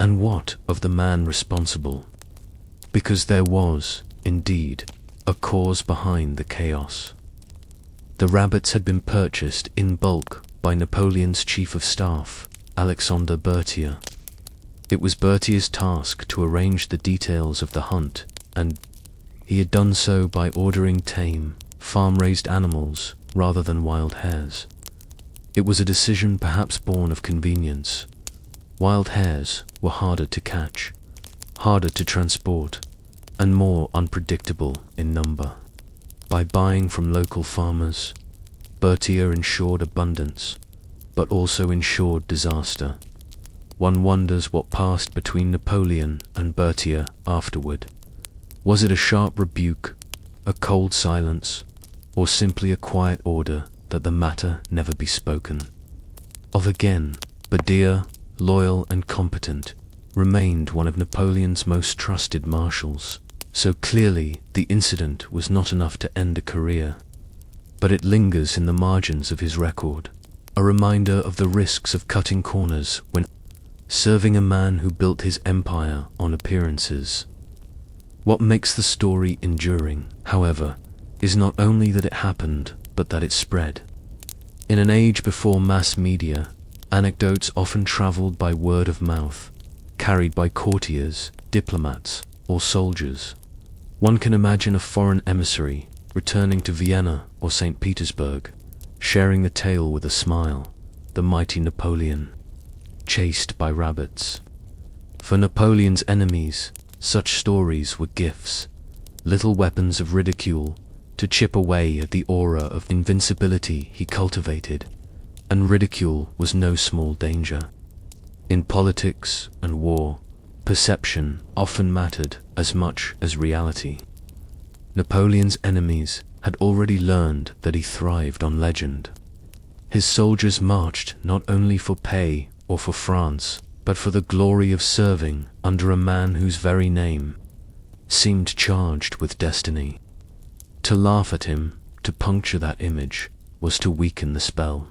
And what of the man responsible? Because there was, indeed, a cause behind the chaos. The rabbits had been purchased in bulk by Napoleon's chief of staff, Alexander Berthier. It was Berthier's task to arrange the details of the hunt, and he had done so by ordering tame, farm-raised animals rather than wild hares. It was a decision perhaps born of convenience. Wild hares were harder to catch, harder to transport, and more unpredictable in number. By buying from local farmers, Berthier ensured abundance, but also ensured disaster. One wonders what passed between Napoleon and Berthier afterward. Was it a sharp rebuke, a cold silence, or simply a quiet order that the matter never be spoken of again? Berthier, loyal and competent, remained one of Napoleon's most trusted marshals. So clearly the incident was not enough to end a career, but it lingers in the margins of his record, a reminder of the risks of cutting corners when serving a man who built his empire on appearances. What makes the story enduring, however, is not only that it happened, but that it spread. In an age before mass media, anecdotes often traveled by word of mouth, carried by courtiers, diplomats, or soldiers. One can imagine a foreign emissary returning to Vienna or St. Petersburg, sharing the tale with a smile, the mighty Napoleon, chased by rabbits. For Napoleon's enemies, such stories were gifts, little weapons of ridicule to chip away at the aura of invincibility he cultivated, and ridicule was no small danger. In politics and war, perception often mattered as much as reality. Napoleon's enemies had already learned that he thrived on legend. His soldiers marched not only for pay or for France, but for the glory of serving under a man whose very name seemed charged with destiny. To laugh at him, to puncture that image, was to weaken the spell.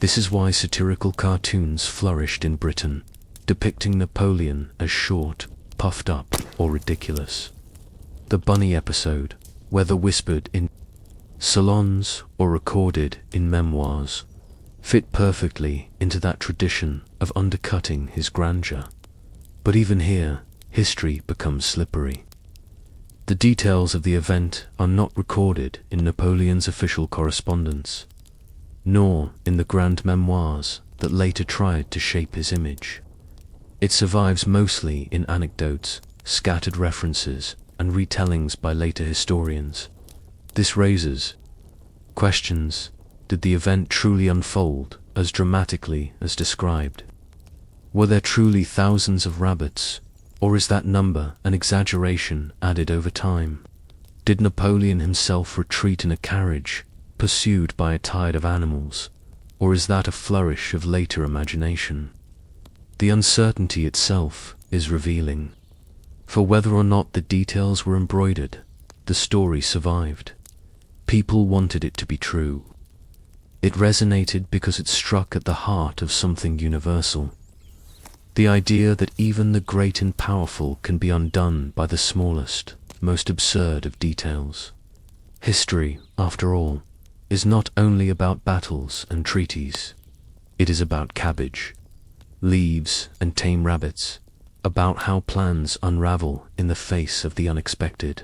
This is why satirical cartoons flourished in Britain, depicting Napoleon as short, puffed up, or ridiculous. The Bunny episode, whether whispered in salons or recorded in memoirs, fit perfectly into that tradition of undercutting his grandeur. But even here, history becomes slippery. The details of the event are not recorded in Napoleon's official correspondence, nor in the grand memoirs that later tried to shape his image. It survives mostly in anecdotes, scattered references, and retellings by later historians. This raises questions. Did the event truly unfold as dramatically as described? Were there truly thousands of rabbits, or is that number an exaggeration added over time? Did Napoleon himself retreat in a carriage, pursued by a tide of animals, or is that a flourish of later imagination? The uncertainty itself is revealing, for whether or not the details were embroidered, the story survived. People wanted it to be true. It resonated because it struck at the heart of something universal. The idea that even the great and powerful can be undone by the smallest, most absurd of details. History, after all, is not only about battles and treaties. It is about cabbage, leaves, and tame rabbits, about how plans unravel in the face of the unexpected.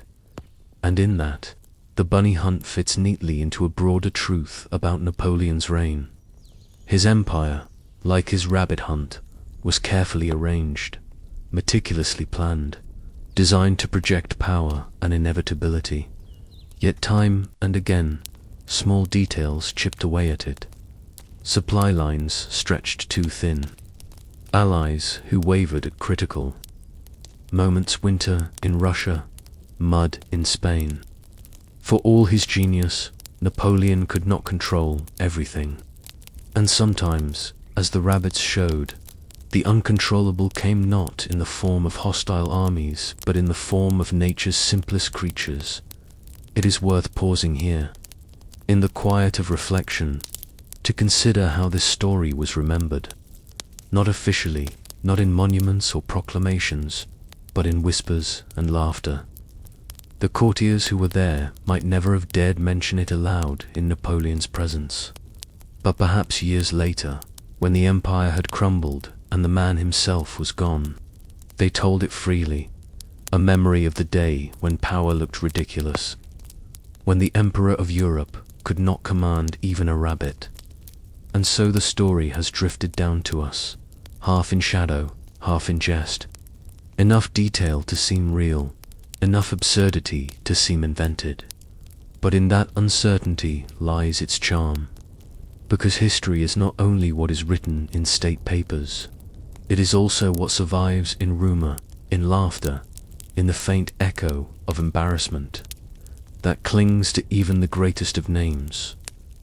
And in that, the bunny hunt fits neatly into a broader truth about Napoleon's reign. His empire, like his rabbit hunt, was carefully arranged, meticulously planned, designed to project power and inevitability. Yet time and again, small details chipped away at it. Supply lines stretched too thin. Allies who wavered at critical moments. Winter in Russia, mud in Spain. For all his genius, Napoleon could not control everything. And sometimes, as the rabbits showed, the uncontrollable came not in the form of hostile armies, but in the form of nature's simplest creatures. It is worth pausing here, in the quiet of reflection, to consider how this story was remembered. Not officially, not in monuments or proclamations, but in whispers and laughter. The courtiers who were there might never have dared mention it aloud in Napoleon's presence. But perhaps years later, when the empire had crumbled and the man himself was gone, they told it freely, a memory of the day when power looked ridiculous, when the emperor of Europe could not command even a rabbit. And so the story has drifted down to us, half in shadow, half in jest. Enough detail to seem real, enough absurdity to seem invented. But in that uncertainty lies its charm, because history is not only what is written in state papers, it is also what survives in rumor, in laughter, in the faint echo of embarrassment that clings to even the greatest of names.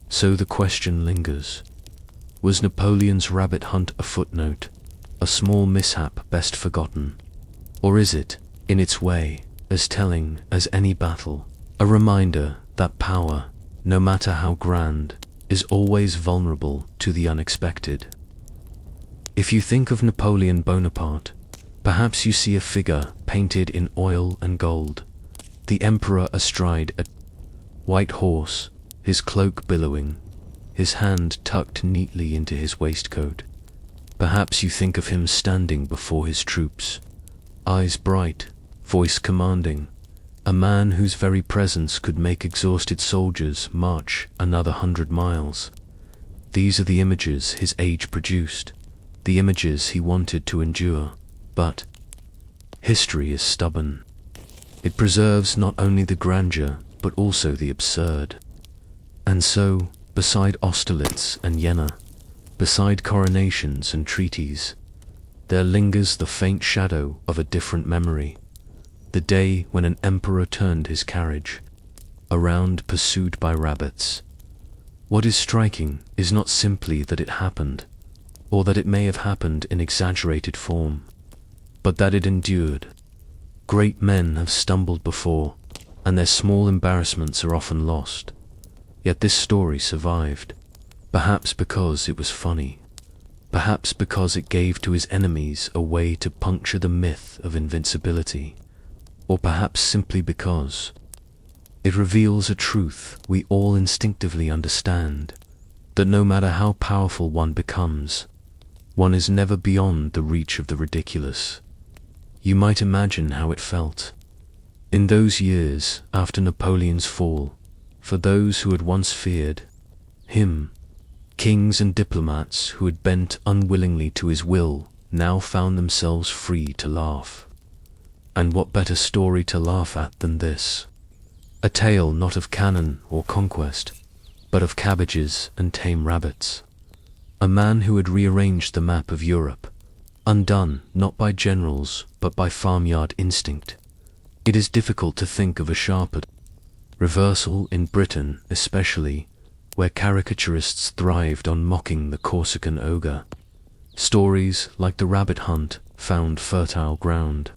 So the question lingers: was Napoleon's rabbit hunt a footnote, a small mishap best forgotten? Or is it, in its way, as telling as any battle, a reminder that power, no matter how grand, is always vulnerable to the unexpected? If you think of Napoleon Bonaparte, perhaps you see a figure painted in oil and gold, the emperor astride a white horse, his cloak billowing, his hand tucked neatly into his waistcoat. Perhaps you think of him standing before his troops, eyes bright, voice commanding, a man whose very presence could make exhausted soldiers march another 100 miles. These are the images his age produced, the images he wanted to endure. But history is stubborn. It preserves not only the grandeur, but also the absurd. And so, beside Austerlitz and Jena, beside coronations and treaties, there lingers the faint shadow of a different memory. The day when an emperor turned his carriage around pursued by rabbits. What is striking is not simply that it happened, or that it may have happened in exaggerated form, but that it endured. Great men have stumbled before, and their small embarrassments are often lost. Yet this story survived, perhaps because it was funny, perhaps because it gave to his enemies a way to puncture the myth of invincibility, or perhaps simply because it reveals a truth we all instinctively understand, that no matter how powerful one becomes, one is never beyond the reach of the ridiculous. You might imagine how it felt in those years after Napoleon's fall, for those who had once feared him. Kings and diplomats who had bent unwillingly to his will now found themselves free to laugh. And what better story to laugh at than this? A tale not of cannon or conquest, but of cabbages and tame rabbits. A man who had rearranged the map of Europe, undone not by generals but by farmyard instinct. It is difficult to think of a sharper reversal in Britain, especially where caricaturists thrived on mocking the Corsican ogre. Stories like the rabbit hunt found fertile ground.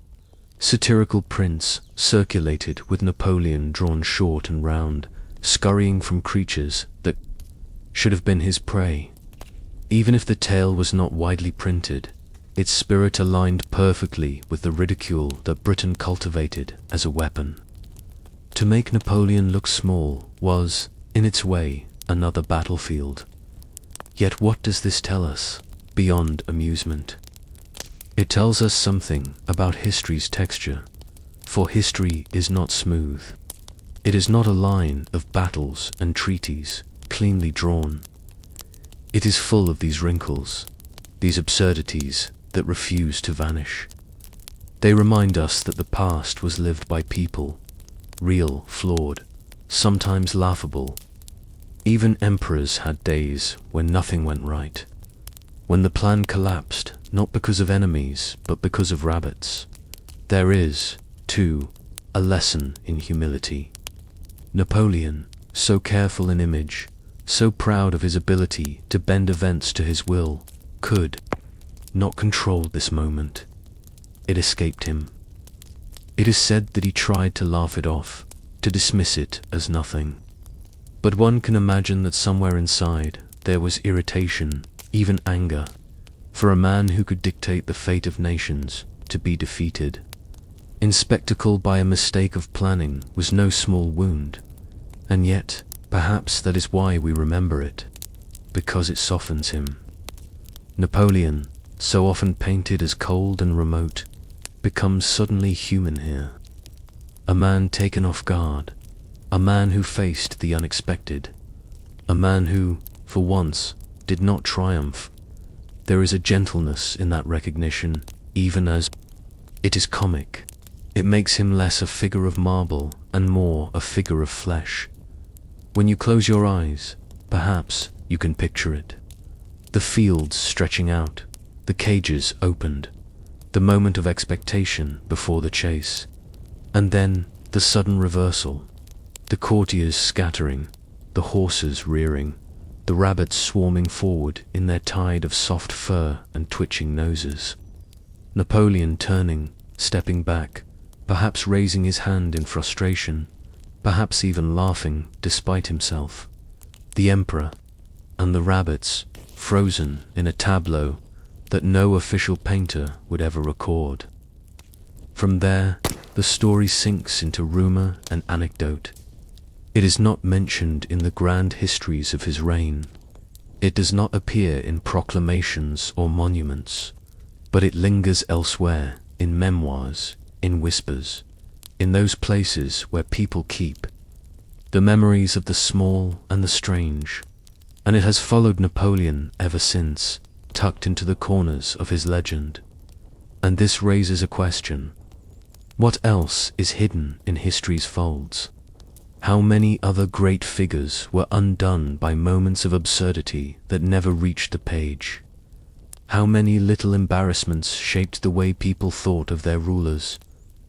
Satirical prints circulated with Napoleon drawn short and round, scurrying from creatures that should have been his prey. Even if the tale was not widely printed, its spirit aligned perfectly with the ridicule that Britain cultivated as a weapon. To make Napoleon look small was, in its way, another battlefield. Yet what does this tell us, beyond amusement? It tells us something about history's texture, for history is not smooth. It is not a line of battles and treaties, cleanly drawn. It is full of these wrinkles, these absurdities that refuse to vanish. They remind us that the past was lived by people, real, flawed, sometimes laughable. Even emperors had days when nothing went right, when the plan collapsed, not because of enemies, but because of rabbits. There is, too, a lesson in humility. Napoleon, so careful in image, so proud of his ability to bend events to his will, could not control this moment. It escaped him. It is said that he tried to laugh it off, to dismiss it as nothing. But one can imagine that somewhere inside there was irritation, even anger. for a man who could dictate the fate of nations to be defeated in spectacle by a mistake of planning was no small wound, and yet, perhaps that is why we remember it, because it softens him. Napoleon, so often painted as cold and remote, becomes suddenly human here. A man taken off guard, a man who faced the unexpected, a man who, for once, did not triumph. There is a gentleness in that recognition, even as it is comic. It makes him less a figure of marble and more a figure of flesh. When you close your eyes, perhaps you can picture it. The fields stretching out, the cages opened, the moment of expectation before the chase, and then the sudden reversal, the courtiers scattering, the horses rearing, the rabbits swarming forward in their tide of soft fur and twitching noses. Napoleon turning, stepping back, perhaps raising his hand in frustration, perhaps even laughing despite himself. The emperor, and the rabbits, frozen in a tableau that no official painter would ever record. From there, the story sinks into rumor and anecdote. It is not mentioned in the grand histories of his reign. It does not appear in proclamations or monuments, but it lingers elsewhere, in memoirs, in whispers, in those places where people keep the memories of the small and the strange, and it has followed Napoleon ever since, tucked into the corners of his legend. And this raises a question. What else is hidden in history's folds? How many other great figures were undone by moments of absurdity that never reached the page? How many little embarrassments shaped the way people thought of their rulers,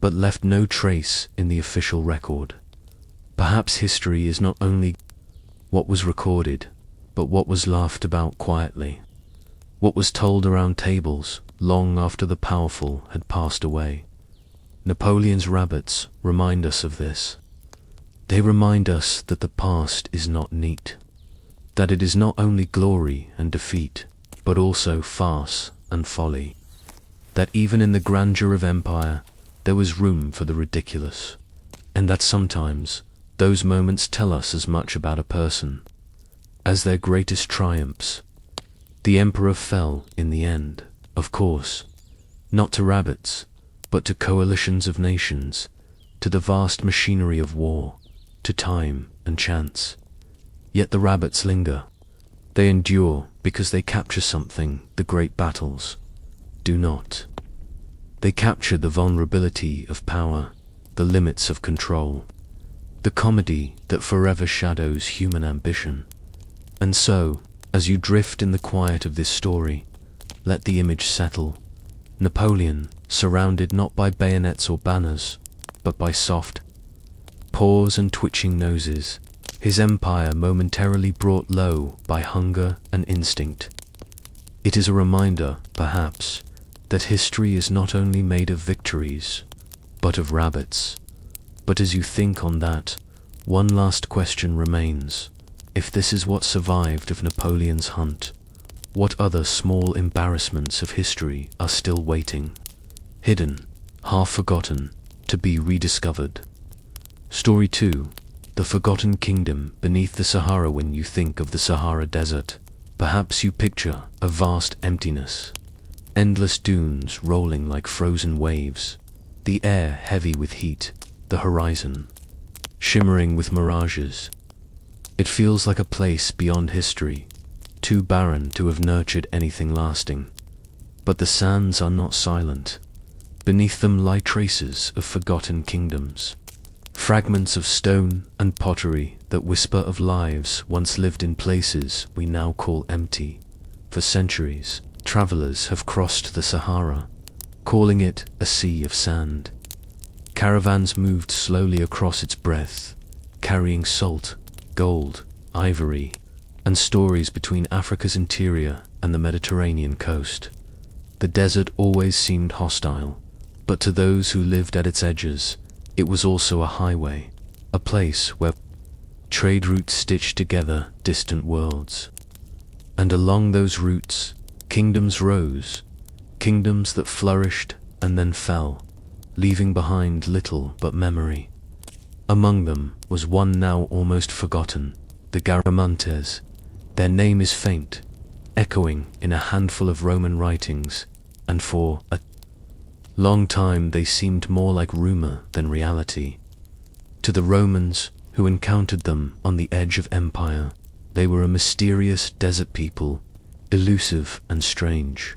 but left no trace in the official record? Perhaps history is not only what was recorded, but what was laughed about quietly, what was told around tables long after the powerful had passed away. Napoleon's rabbits remind us of this. They remind us that the past is not neat, that it is not only glory and defeat, but also farce and folly, that even in the grandeur of empire, there was room for the ridiculous, and that sometimes those moments tell us as much about a person as their greatest triumphs. The emperor fell in the end, of course, not to rabbits, but to coalitions of nations, to the vast machinery of war, to time and chance. Yet the rabbits linger. They endure because they capture something the great battles do not. They capture the vulnerability of power, the limits of control, the comedy that forever shadows human ambition. And so, as you drift in the quiet of this story, let the image settle. Napoleon, surrounded not by bayonets or banners, but by soft paws and twitching noses, his empire momentarily brought low by hunger and instinct. It is a reminder, perhaps, that history is not only made of victories, but of rabbits. But as you think on that, one last question remains. If this is what survived of Napoleon's hunt, what other small embarrassments of history are still waiting, hidden, half forgotten, to be rediscovered? Story 2. The Forgotten Kingdom beneath the Sahara. When you think of the Sahara Desert, perhaps you picture a vast emptiness, endless dunes rolling like frozen waves, the air heavy with heat, the horizon shimmering with mirages. It feels like a place beyond history, too barren to have nurtured anything lasting. But the sands are not silent. Beneath them lie traces of forgotten kingdoms, fragments of stone and pottery that whisper of lives once lived in places we now call empty. For centuries, travelers have crossed the Sahara, calling it a sea of sand. Caravans moved slowly across its breadth, carrying salt, gold, ivory, and stories between Africa's interior and the Mediterranean coast. The desert always seemed hostile, but to those who lived at its edges, it was also a highway, a place where trade routes stitched together distant worlds. And along those routes, Kingdoms rose, kingdoms that flourished and then fell, leaving behind little but memory. Among them was one now almost forgotten, the Garamantes. Their name is faint, echoing in a handful of Roman writings, and for a long time they seemed more like rumor than reality. To the Romans, who encountered them on the edge of empire, they were a mysterious desert people, elusive and strange.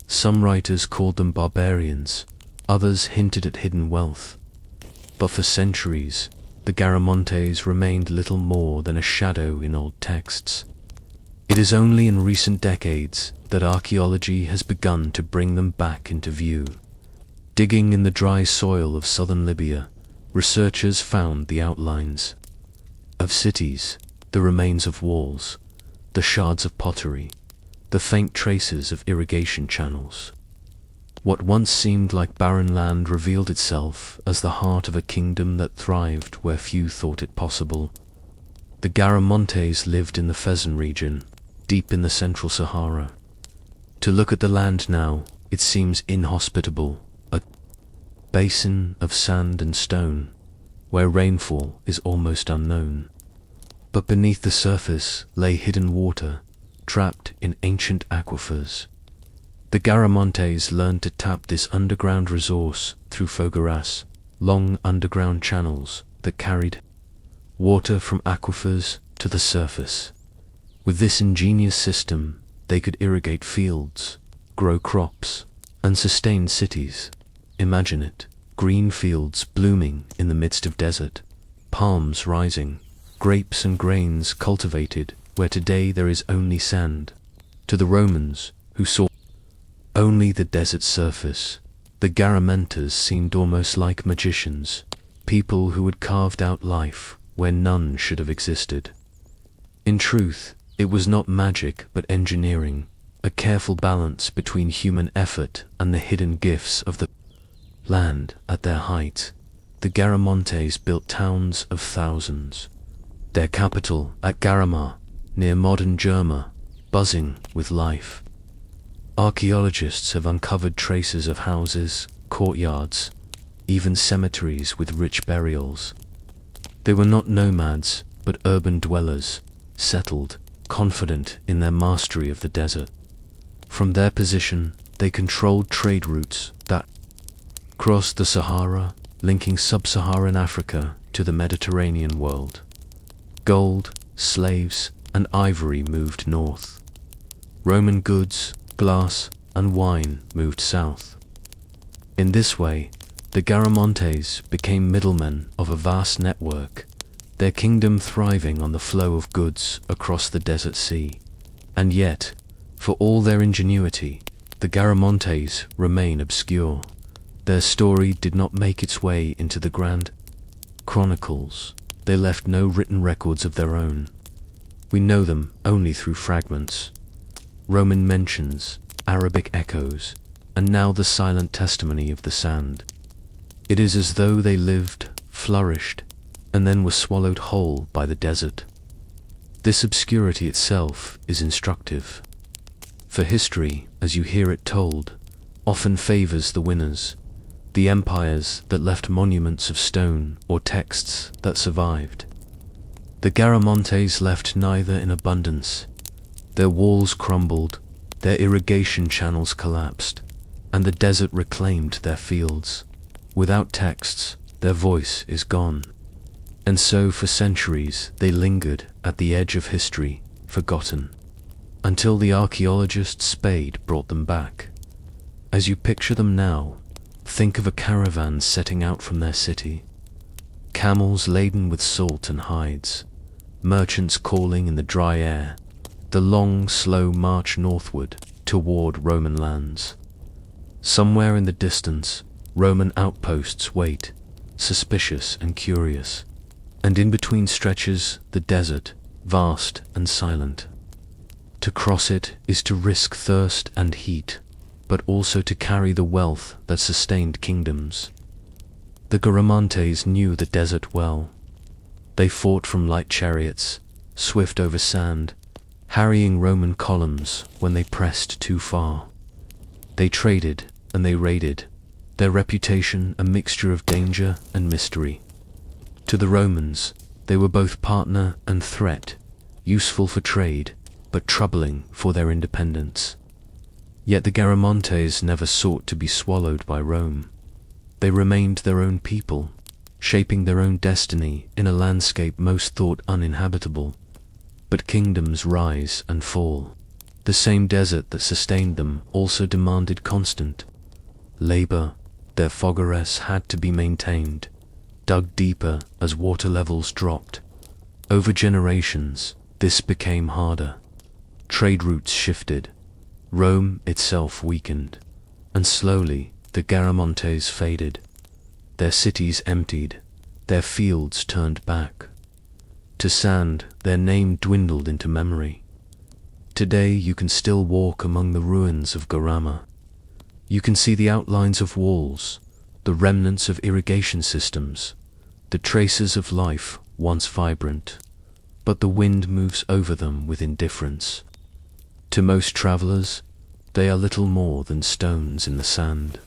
Some writers called them barbarians, others hinted at hidden wealth. But for centuries, the Garamantes remained little more than a shadow in old texts. It is only in recent decades that archaeology has begun to bring them back into view. Digging in the dry soil of southern Libya, researchers found the outlines of cities, the remains of walls, the shards of pottery, the faint traces of irrigation channels. What once seemed like barren land revealed itself as the heart of a kingdom that thrived where few thought it possible. The Garamantes lived in the Fezzan region, deep in the central Sahara. To look at the land now, it seems inhospitable, a basin of sand and stone, where rainfall is almost unknown. But beneath the surface lay hidden water, trapped in ancient aquifers. The Garamantes learned to tap this underground resource through fogaras, long underground channels that carried water from aquifers to the surface. With this ingenious system, they could irrigate fields, grow crops, and sustain cities. Imagine it, green fields blooming in the midst of desert, palms rising, grapes and grains cultivated where today there is only sand. To the Romans, who saw only the desert surface, the Garamantes seemed almost like magicians, people who had carved out life where none should have existed. In truth, it was not magic but engineering, a careful balance between human effort and the hidden gifts of the land. At their height, the Garamantes built towns of thousands. Their capital at Garama, near modern Germa, buzzing with life. Archaeologists have uncovered traces of houses, courtyards, even cemeteries with rich burials. They were not nomads, but urban dwellers, settled, confident in their mastery of the desert. From their position, they controlled trade routes that crossed the Sahara, linking sub-Saharan Africa to the Mediterranean world. Gold, slaves, and ivory moved north. Roman goods, glass, and wine moved south. In this way, the Garamantes became middlemen of a vast network, their kingdom thriving on the flow of goods across the desert sea. And yet, for all their ingenuity, the Garamantes remain obscure. Their story did not make its way into the grand chronicles. They left no written records of their own. We know them only through fragments, Roman mentions, Arabic echoes, and now the silent testimony of the sand. It is as though they lived, flourished, and then were swallowed whole by the desert. This obscurity itself is instructive. For history, as you hear it told, often favors the winners, the empires that left monuments of stone or texts that survived. The Garamantes left neither in abundance. Their walls crumbled, their irrigation channels collapsed, and the desert reclaimed their fields. Without texts, their voice is gone. And so for centuries they lingered at the edge of history, forgotten, until the archaeologist Spade brought them back. As you picture them now, think of a caravan setting out from their city. Camels laden with salt and hides, merchants calling in the dry air, the long, slow march northward toward Roman lands. Somewhere in the distance, Roman outposts wait, suspicious and curious, and in between stretches the desert, vast and silent. To cross it is to risk thirst and heat, but also to carry the wealth that sustained kingdoms. The Garamantes knew the desert well. They fought from light chariots, swift over sand, harrying Roman columns when they pressed too far. They traded and they raided, their reputation a mixture of danger and mystery. To the Romans, they were both partner and threat, useful for trade, but troubling for their independence. Yet the Garamantes never sought to be swallowed by Rome. They remained their own people, shaping their own destiny in a landscape most thought uninhabitable. But kingdoms rise and fall. The same desert that sustained them also demanded constant labor. Their forgeries had to be maintained, dug deeper as water levels dropped. Over generations, this became harder. Trade routes shifted. Rome itself weakened, and slowly the Garamantes faded. Their cities emptied, their fields turned back. To sand, their name dwindled into memory. Today you can still walk among the ruins of Garama. You can see the outlines of walls, the remnants of irrigation systems, the traces of life once vibrant, but the wind moves over them with indifference. To most travelers, they are little more than stones in the sand.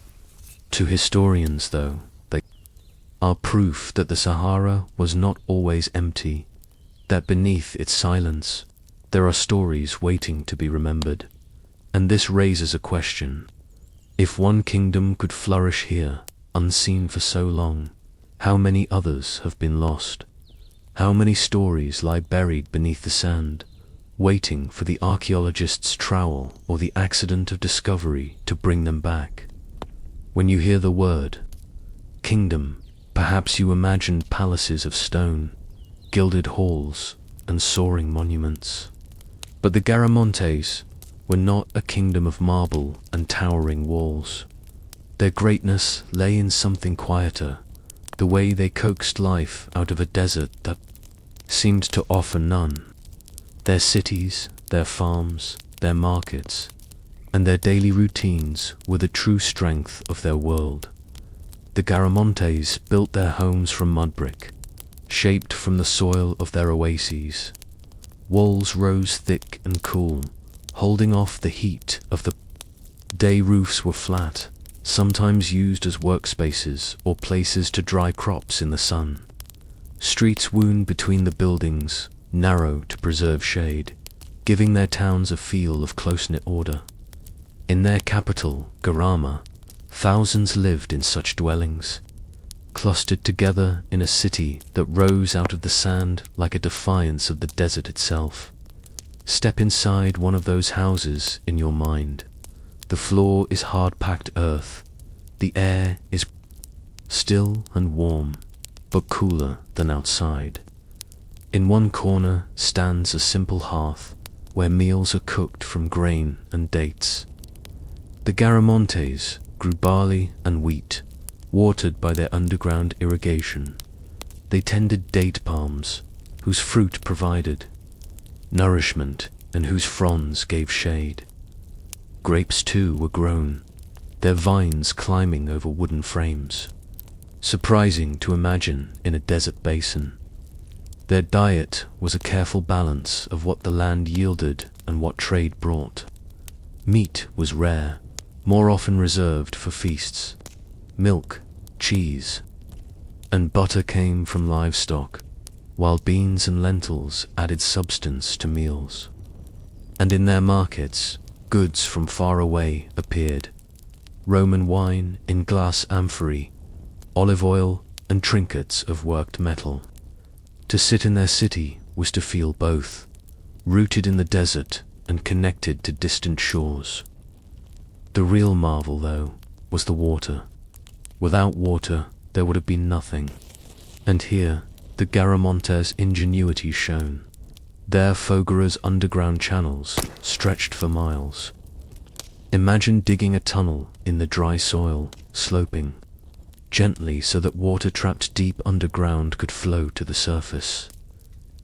To historians, though, they are proof that the Sahara was not always empty, that beneath its silence, there are stories waiting to be remembered. And this raises a question. If one kingdom could flourish here, unseen for so long, how many others have been lost? How many stories lie buried beneath the sand, waiting for the archaeologist's trowel or the accident of discovery to bring them back? When you hear the word kingdom, perhaps you imagine palaces of stone, gilded halls, and soaring monuments. But the Garamantes were not a kingdom of marble and towering walls. Their greatness lay in something quieter, the way they coaxed life out of a desert that seemed to offer none. Their cities, their farms, their markets, and their daily routines were the true strength of their world. The Garamantes built their homes from mud brick, shaped from the soil of their oases. Walls rose thick and cool, holding off the heat of the day. Roofs were flat, sometimes used as workspaces or places to dry crops in the sun. Streets wound between the buildings, narrow to preserve shade, giving their towns a feel of close-knit order. In their capital, Garama, thousands lived in such dwellings, clustered together in a city that rose out of the sand like a defiance of the desert itself. Step inside one of those houses in your mind. The floor is hard-packed earth. The air is still and warm, but cooler than outside. In one corner stands a simple hearth where meals are cooked from grain and dates. The Garamantes grew barley and wheat, watered by their underground irrigation. They tended date palms, whose fruit provided nourishment and whose fronds gave shade. Grapes too were grown, their vines climbing over wooden frames, surprising to imagine in a desert basin. Their diet was a careful balance of what the land yielded and what trade brought. Meat was rare, more often reserved for feasts. Milk, cheese, and butter came from livestock, while beans and lentils added substance to meals. And in their markets, goods from far away appeared. Roman wine in glass amphorae, olive oil, and trinkets of worked metal. To sit in their city was to feel both, rooted in the desert and connected to distant shores. The real marvel, though, was the water. Without water, there would have been nothing. And here, the Garamantes' ingenuity shone. Their Fougera's underground channels stretched for miles. Imagine digging a tunnel in the dry soil, sloping gently so that water trapped deep underground could flow to the surface.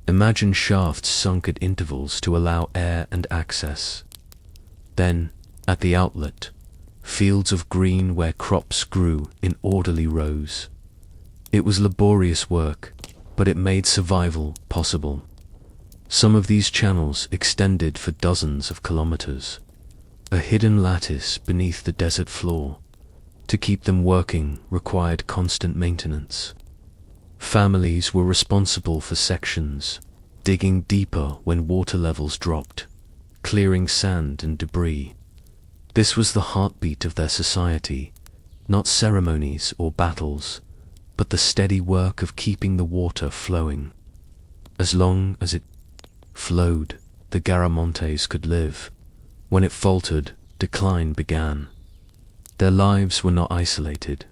Imagine shafts sunk at intervals to allow air and access. Then, at the outlet, fields of green where crops grew in orderly rows. It was laborious work, but it made survival possible. Some of these channels extended for dozens of kilometers, a hidden lattice beneath the desert floor. To keep them working required constant maintenance. Families were responsible for sections, digging deeper when water levels dropped, clearing sand and debris. This was the heartbeat of their society, not ceremonies or battles, but the steady work of keeping the water flowing. As long as it flowed, the Garamontes could live. When it faltered, decline began. Their lives were not isolated.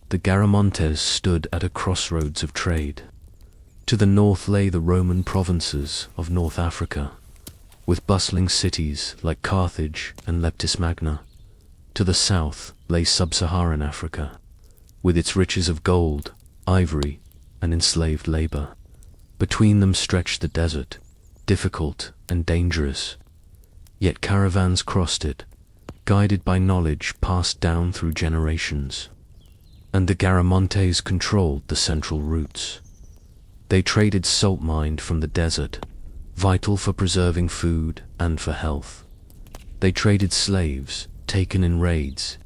The Garamontes stood at a crossroads of trade. To the north lay the Roman provinces of North Africa, with bustling cities like Carthage and Leptis Magna. To the south lay sub-Saharan Africa, with its riches of gold, ivory, and enslaved labor. Between them stretched the desert, difficult and dangerous. Yet caravans crossed it, guided by knowledge passed down through generations. And the Garamontes controlled the central routes. They traded salt mined from the desert, vital for preserving food and for health. They traded slaves, taken in raids,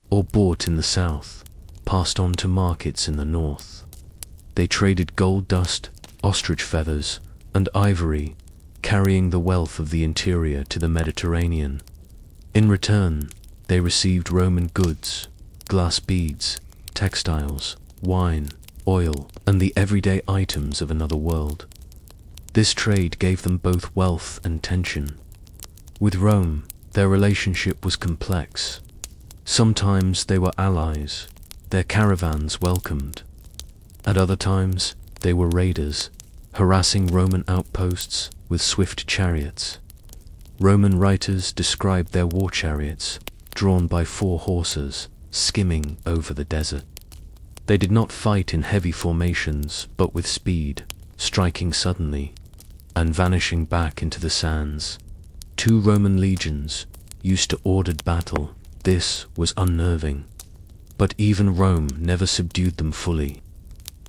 or bought in the south, passed on to markets in the north. They traded gold dust, ostrich feathers, and ivory, carrying the wealth of the interior to the Mediterranean. In return, they received Roman goods, glass beads, textiles, wine, oil, and the everyday items of another world. This trade gave them both wealth and tension. With Rome, their relationship was complex. Sometimes they were allies, their caravans welcomed. At other times, they were raiders, harassing Roman outposts with swift chariots. Roman writers described their war chariots, drawn by 4 horses, skimming over the desert. They did not fight in heavy formations, but with speed, striking suddenly, and vanishing back into the sands. 2 Roman legions, used to ordered battle, this was unnerving. But even Rome never subdued them fully.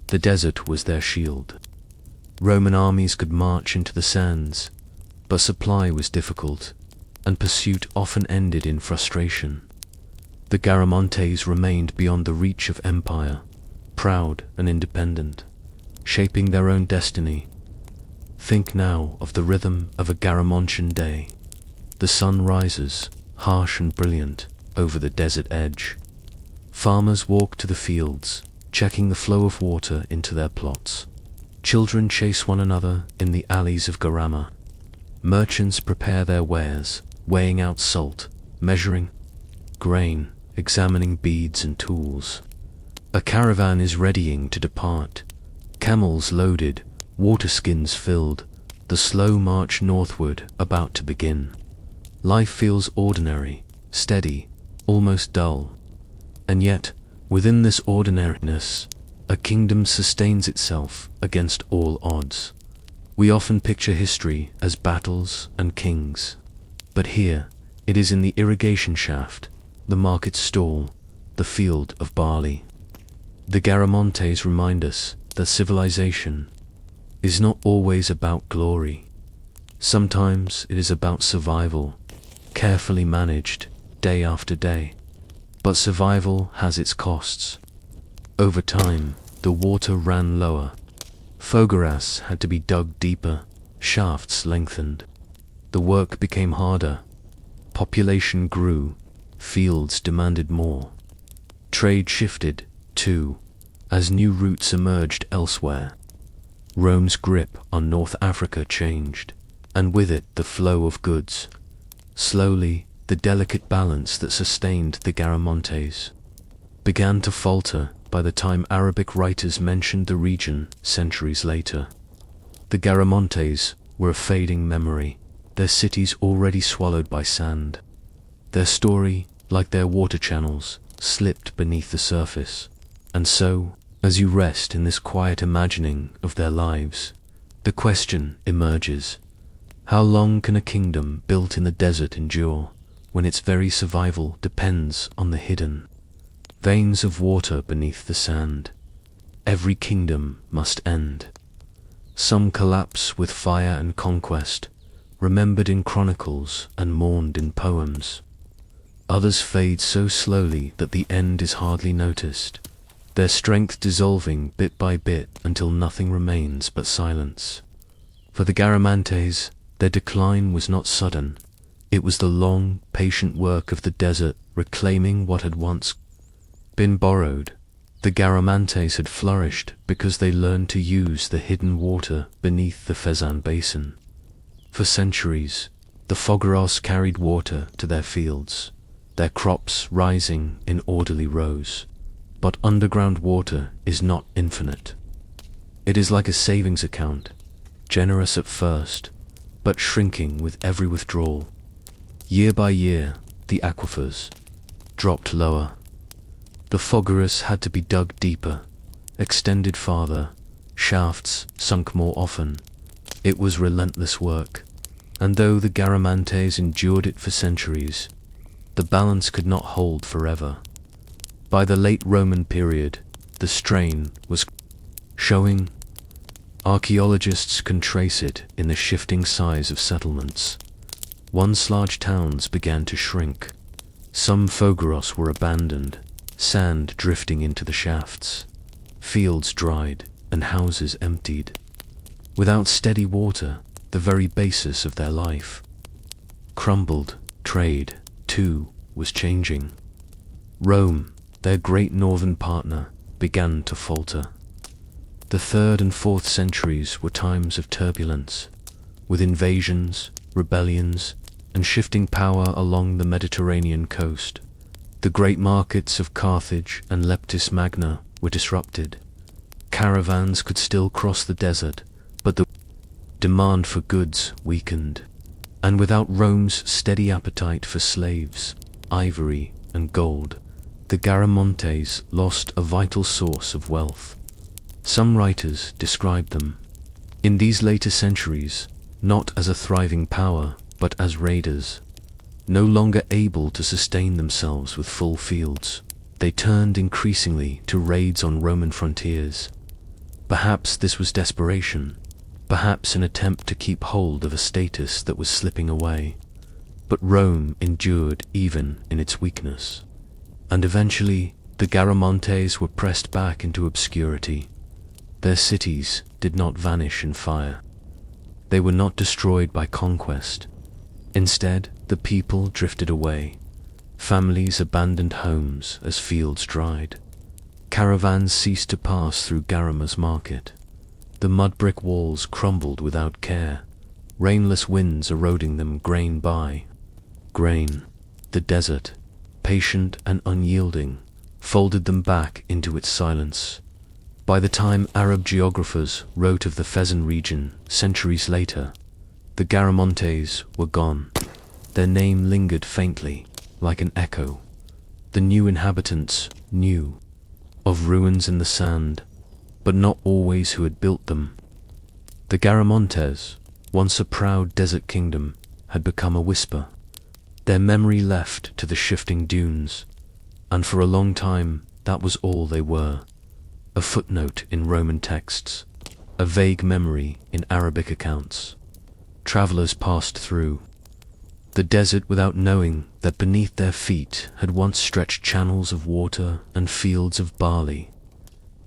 The desert was their shield. Roman armies could march into the sands, but supply was difficult, and pursuit often ended in frustration. The Garamontes remained beyond the reach of empire, proud and independent, shaping their own destiny. Think now of the rhythm of a Garamontian day. The sun rises, harsh and brilliant, over the desert edge. Farmers walk to the fields, checking the flow of water into their plots. Children chase one another in the alleys of Garama. Merchants prepare their wares, weighing out salt, measuring grain, examining beads and tools. A caravan is readying to depart. Camels loaded, water skins filled, the slow march northward about to begin. Life feels ordinary, steady, almost dull. And yet, within this ordinariness, a kingdom sustains itself against all odds. We often picture history as battles and kings, but here it is in the irrigation shaft, the market stall, the field of barley. The Garamontes remind us that civilization is not always about glory. Sometimes it is about survival, carefully managed day after day. But survival has its costs. Over time, the water ran lower. Fogaras had to be dug deeper, shafts lengthened. The work became harder. Population grew, fields demanded more. Trade shifted, too, as new routes emerged elsewhere. Rome's grip on North Africa changed, and with it the flow of goods. Slowly, the delicate balance that sustained the Garamontes began to falter by the time Arabic writers mentioned the region centuries later. The Garamontes were a fading memory, their cities already swallowed by sand. Their story, like their water channels, slipped beneath the surface. And so, as you rest in this quiet imagining of their lives, the question emerges: how long can a kingdom built in the desert endure, when its very survival depends on the hidden veins of water beneath the sand? Every kingdom must end. Some collapse with fire and conquest, remembered in chronicles and mourned in poems. Others fade so slowly that the end is hardly noticed, their strength dissolving bit by bit until nothing remains but silence. For the Garamantes, their decline was not sudden. It was the long, patient work of the desert reclaiming what had once been borrowed. The Garamantes had flourished because they learned to use the hidden water beneath the Fezzan basin. For centuries, the Fogaros carried water to their fields, their crops rising in orderly rows. But underground water is not infinite. It is like a savings account, generous at first, but shrinking with every withdrawal. Year by year, the aquifers dropped lower. The Fogaros had to be dug deeper, extended farther, shafts sunk more often. It was relentless work, and though the Garamantes endured it for centuries, the balance could not hold forever. By the late Roman period, the strain was showing. Archaeologists can trace it in the shifting size of settlements. Once large towns began to shrink. Some Fogaros were abandoned, sand drifting into the shafts, fields dried, and houses emptied. Without steady water, the very basis of their life crumbled. Trade, too, was changing. Rome, their great northern partner, began to falter. The 3rd and 4th centuries were times of turbulence, with invasions, rebellions, and shifting power along the Mediterranean coast. The great markets of Carthage and Leptis Magna were disrupted. Caravans could still cross the desert, but the demand for goods weakened. And without Rome's steady appetite for slaves, ivory, and gold, the Garamantes lost a vital source of wealth. Some writers describe them, in these later centuries, not as a thriving power, but as raiders. No longer able to sustain themselves with full fields, they turned increasingly to raids on Roman frontiers. Perhaps this was desperation, perhaps an attempt to keep hold of a status that was slipping away. But Rome endured even in its weakness. And eventually, the Garamantes were pressed back into obscurity. Their cities did not vanish in fire. They were not destroyed by conquest. Instead, the people drifted away. Families abandoned homes as fields dried. Caravans ceased to pass through Garama's market. The mud brick walls crumbled without care, rainless winds eroding them grain by grain. The desert, patient and unyielding, folded them back into its silence. By the time Arab geographers wrote of the Fezzan region centuries later, the Garamantes were gone. Their name lingered faintly, like an echo. The new inhabitants knew of ruins in the sand, but not always who had built them. The Garamantes, once a proud desert kingdom, had become a whisper. Their memory left to the shifting dunes, and for a long time that was all they were. A footnote in Roman texts, a vague memory in Arabic accounts. Travelers passed through the desert without knowing that beneath their feet had once stretched channels of water and fields of barley.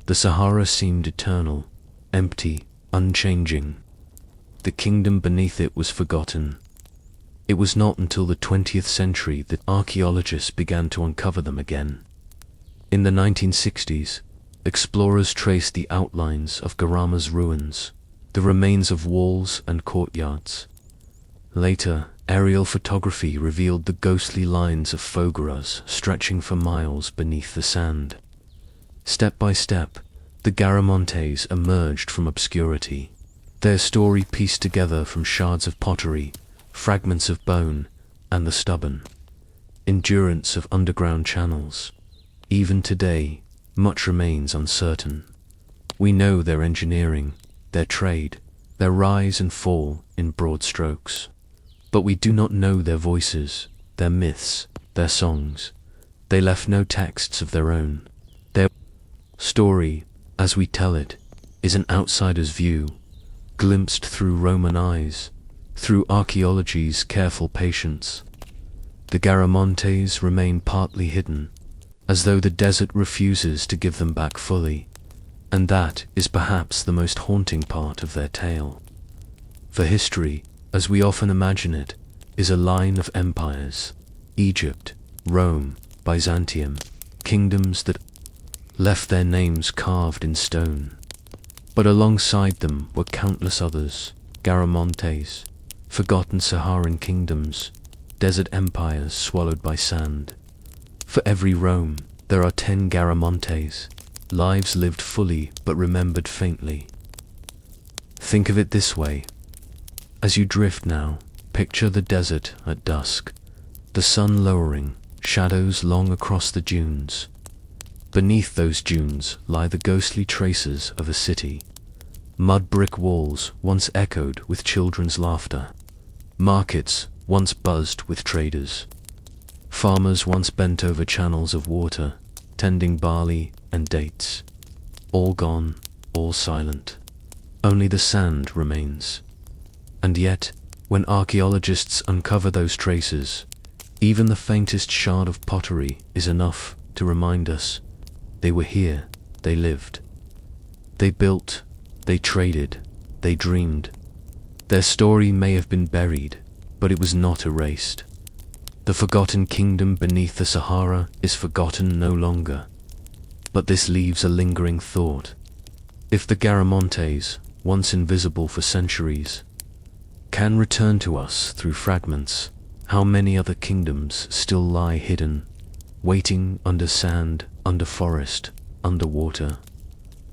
The Sahara seemed eternal, empty, unchanging. The kingdom beneath it was forgotten. It was not until the 20th century that archaeologists began to uncover them again. In the 1960s, explorers traced the outlines of Garama's ruins, the remains of walls and courtyards. Later, aerial photography revealed the ghostly lines of Fogaras stretching for miles beneath the sand. Step by step, the Garamantes emerged from obscurity, their story pieced together from shards of pottery, fragments of bone, and the stubborn endurance of underground channels. Even today, much remains uncertain. We know their engineering, their trade, their rise and fall in broad strokes. But we do not know their voices, their myths, their songs. They left no texts of their own. Their story, as we tell it, is an outsider's view, glimpsed through Roman eyes, through archaeology's careful patience. The Garamontes remain partly hidden, as though the desert refuses to give them back fully, and that is perhaps the most haunting part of their tale. For history, as we often imagine it, is a line of empires: Egypt, Rome, Byzantium, kingdoms that left their names carved in stone. But alongside them were countless others: Garamontes, forgotten Saharan kingdoms, desert empires swallowed by sand. For every Rome, there are 10 Garamontes, lives lived fully but remembered faintly. Think of it this way. As you drift now, picture the desert at dusk, the sun lowering, shadows long across the dunes. Beneath those dunes lie the ghostly traces of a city. Mud brick walls once echoed with children's laughter. Markets once buzzed with traders. Farmers once bent over channels of water, tending barley and dates. All gone, all silent. Only the sand remains. And yet, when archaeologists uncover those traces, even the faintest shard of pottery is enough to remind us they were here, they lived. They built, they traded, they dreamed. Their story may have been buried, but it was not erased. The forgotten kingdom beneath the Sahara is forgotten no longer. But this leaves a lingering thought. If the Garamontes, once invisible for centuries, can return to us through fragments, how many other kingdoms still lie hidden, waiting under sand, under forest, under water?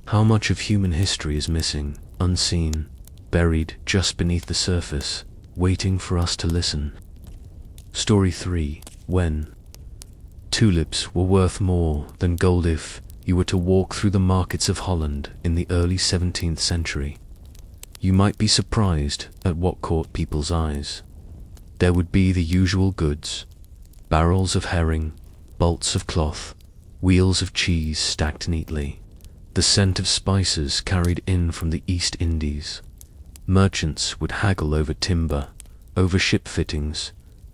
How much of human history is missing, unseen, buried just beneath the surface, waiting for us to listen? Story 3. When tulips were worth more than gold. If you were to walk through the markets of Holland in the early 17th century, you might be surprised at what caught people's eyes. There would be the usual goods: barrels of herring, bolts of cloth, wheels of cheese stacked neatly, the scent of spices carried in from the East Indies. Merchants would haggle over timber, over ship fittings,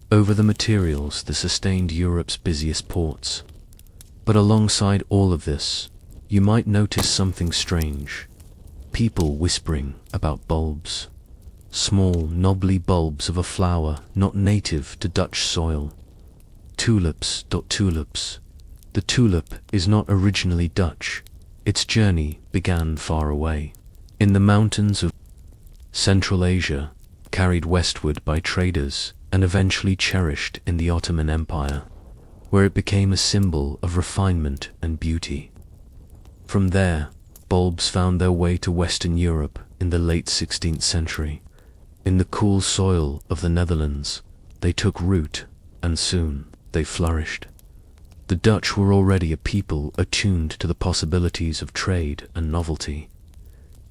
over the materials that sustained Europe's busiest ports. But alongside all of this, you might notice something strange. People whispering about bulbs. Small, knobbly bulbs of a flower not native to Dutch soil. Tulips. The tulip is not originally Dutch. Its journey began far away, in the mountains of Central Asia, carried westward by traders, and eventually cherished in the Ottoman Empire, where it became a symbol of refinement and beauty. From there, bulbs found their way to Western Europe in the late 16th century. In the cool soil of the Netherlands, they took root, and soon they flourished. The Dutch were already a people attuned to the possibilities of trade and novelty.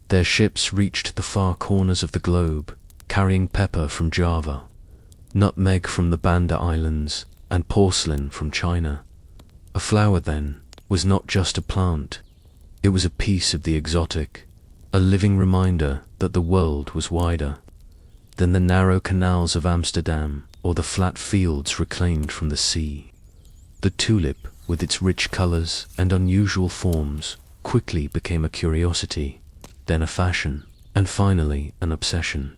Their ships reached the far corners of the globe, carrying pepper from Java, nutmeg from the Banda Islands, and porcelain from China. A flower, then, was not just a plant. It was a piece of the exotic, a living reminder that the world was wider than the narrow canals of Amsterdam or the flat fields reclaimed from the sea. The tulip, with its rich colors and unusual forms, quickly became a curiosity, then a fashion, and finally an obsession.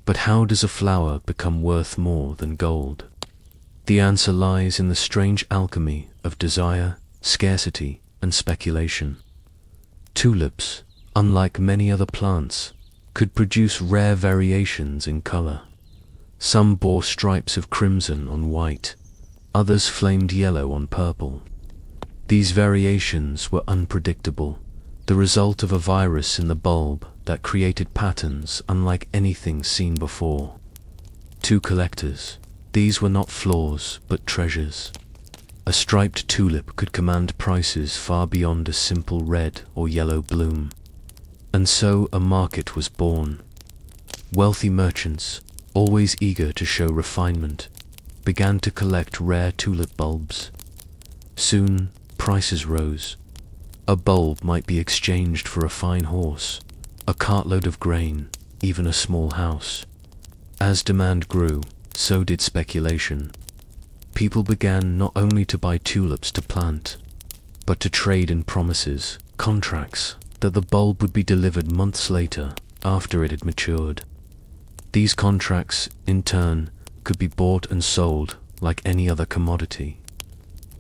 But how does a flower become worth more than gold? The answer lies in the strange alchemy of desire, scarcity, and speculation. Tulips, unlike many other plants, could produce rare variations in color. Some bore stripes of crimson on white, others flamed yellow on purple. These variations were unpredictable, the result of a virus in the bulb that created patterns unlike anything seen before. To collectors, these were not flaws but treasures. A striped tulip could command prices far beyond a simple red or yellow bloom. And so a market was born. Wealthy merchants, always eager to show refinement, began to collect rare tulip bulbs. Soon, prices rose. A bulb might be exchanged for a fine horse, a cartload of grain, even a small house. As demand grew, so did speculation. People began not only to buy tulips to plant, but to trade in promises, contracts, that the bulb would be delivered months later after it had matured. These contracts, in turn, could be bought and sold like any other commodity.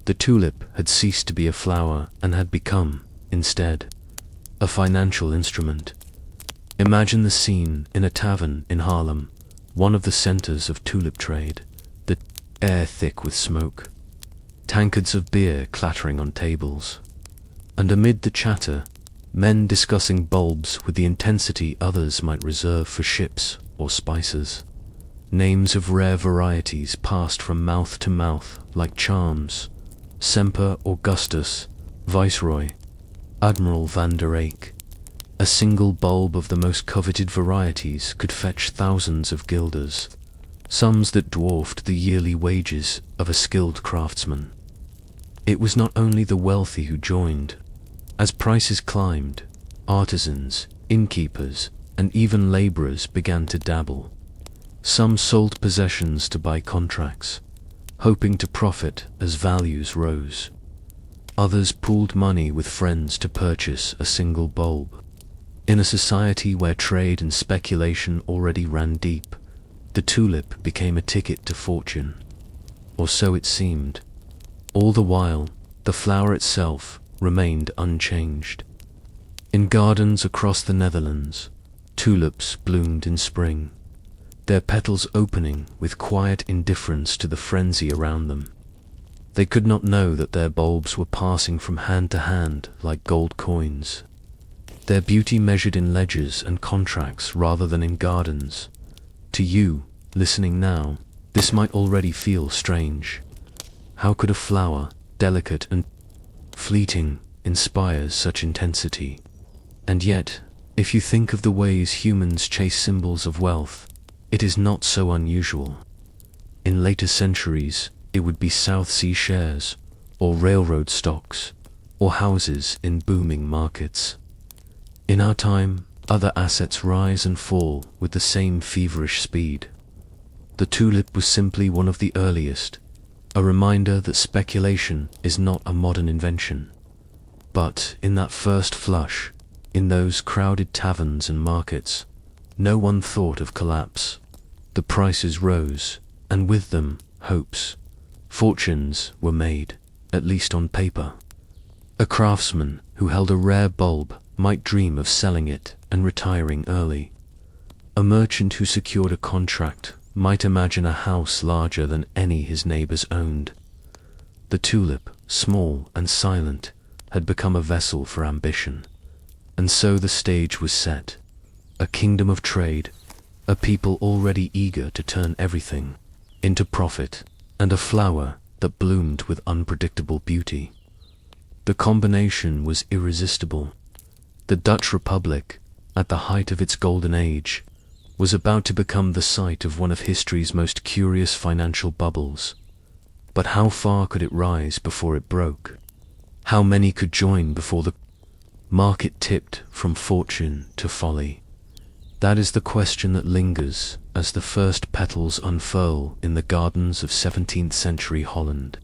The tulip had ceased to be a flower and had become, instead, a financial instrument. Imagine the scene in a tavern in Harlem, one of the centers of tulip trade, the air thick with smoke, tankards of beer clattering on tables, and amid the chatter, men discussing bulbs with the intensity others might reserve for ships or spices. Names of rare varieties passed from mouth to mouth like charms: Semper Augustus, Viceroy, Admiral Van der Eyck. A single bulb of the most coveted varieties could fetch thousands of guilders, sums that dwarfed the yearly wages of a skilled craftsman. It was not only the wealthy who joined. As prices climbed, artisans, innkeepers, and even laborers began to dabble. Some sold possessions to buy contracts, hoping to profit as values rose. Others pooled money with friends to purchase a single bulb. In a society where trade and speculation already ran deep, the tulip became a ticket to fortune. Or so it seemed. All the while, the flower itself remained unchanged. In gardens across the Netherlands, tulips bloomed in spring, their petals opening with quiet indifference to the frenzy around them. They could not know that their bulbs were passing from hand to hand like gold coins, their beauty measured in ledgers and contracts rather than in gardens. To you, listening now, this might already feel strange. How could a flower, delicate and fleeting, inspires such intensity? And yet, if you think of the ways humans chase symbols of wealth, it is not so unusual. In later centuries, it would be South Sea shares, or railroad stocks, or houses in booming markets. In our time, other assets rise and fall with the same feverish speed. The tulip was simply one of the earliest, a reminder that speculation is not a modern invention. But in that first flush, in those crowded taverns and markets, no one thought of collapse. The prices rose, and with them, hopes. Fortunes were made, at least on paper. A craftsman who held a rare bulb might dream of selling it and retiring early. A merchant who secured a contract might imagine a house larger than any his neighbors owned. The tulip, small and silent, had become a vessel for ambition. And so the stage was set. A kingdom of trade, a people already eager to turn everything into profit, and a flower that bloomed with unpredictable beauty. The combination was irresistible. The Dutch Republic, at the height of its golden age, was about to become the site of one of history's most curious financial bubbles. But how far could it rise before it broke? How many could join before the market tipped from fortune to folly? That is the question that lingers as the first petals unfurl in the gardens of 17th century Holland.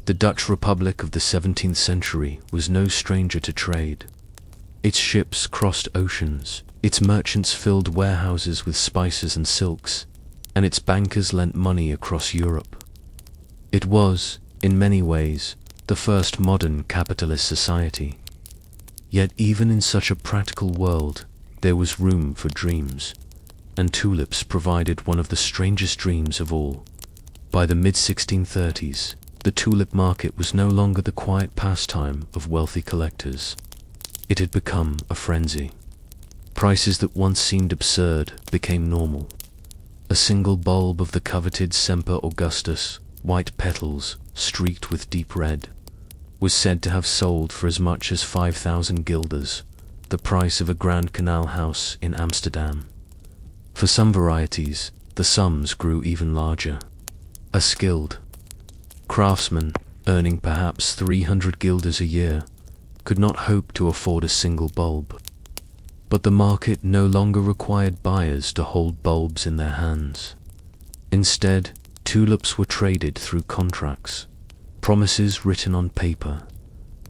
The Dutch Republic of the 17th century was no stranger to trade. Its ships crossed oceans, its merchants filled warehouses with spices and silks, and its bankers lent money across Europe. It was, in many ways, the first modern capitalist society. Yet even in such a practical world, there was room for dreams, and tulips provided one of the strangest dreams of all. By the mid-1630s, the tulip market was no longer the quiet pastime of wealthy collectors. It had become a frenzy. Prices that once seemed absurd became normal. A single bulb of the coveted Semper Augustus, white petals streaked with deep red, was said to have sold for as much as 5,000 guilders, the price of a Grand Canal house in Amsterdam. For some varieties, the sums grew even larger. A skilled craftsman, earning perhaps 300 guilders a year, could not hope to afford a single bulb. But the market no longer required buyers to hold bulbs in their hands. Instead, tulips were traded through contracts, promises written on paper.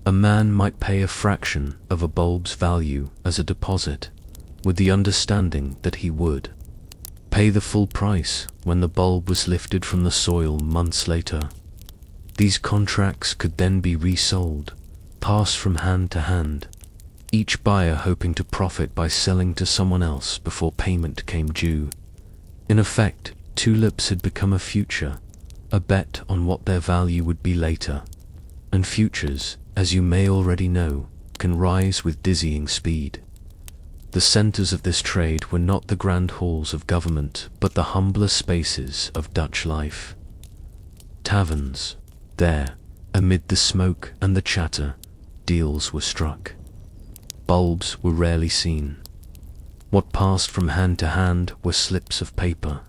A man might pay a fraction of a bulb's value as a deposit, with the understanding that he would pay the full price when the bulb was lifted from the soil months later. These contracts could then be resold, passed from hand to hand, each buyer hoping to profit by selling to someone else before payment came due. In effect, tulips had become a future, a bet on what their value would be later. And futures, as you may already know, can rise with dizzying speed. The centers of this trade were not the grand halls of government, but the humbler spaces of Dutch life. Taverns. There, amid the smoke and the chatter, deals were struck. Bulbs were rarely seen. What passed from hand to hand were slips of paper,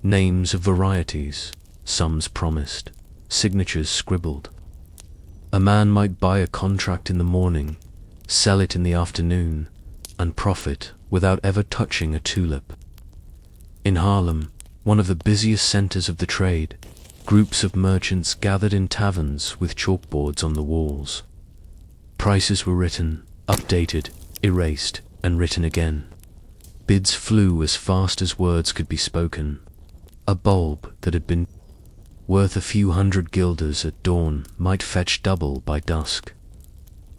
names of varieties, sums promised, signatures scribbled. A man might buy a contract in the morning, sell it in the afternoon, and profit without ever touching a tulip. In Haarlem, one of the busiest centers of the trade, groups of merchants gathered in taverns with chalkboards on the walls. Prices were written, updated, erased, and written again. Bids flew as fast as words could be spoken. A bulb that had been worth a few hundred guilders at dawn might fetch double by dusk.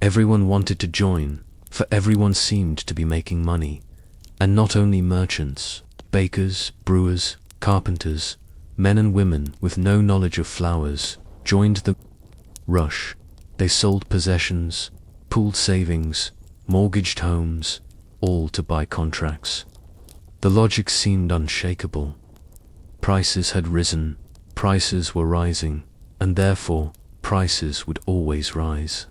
Everyone wanted to join, for everyone seemed to be making money, and not only merchants, bakers, brewers, carpenters, men and women with no knowledge of flowers joined the rush. They sold possessions, pooled savings, mortgaged homes, all to buy contracts. The logic seemed unshakable. Prices had risen, prices were rising, and therefore prices would always rise.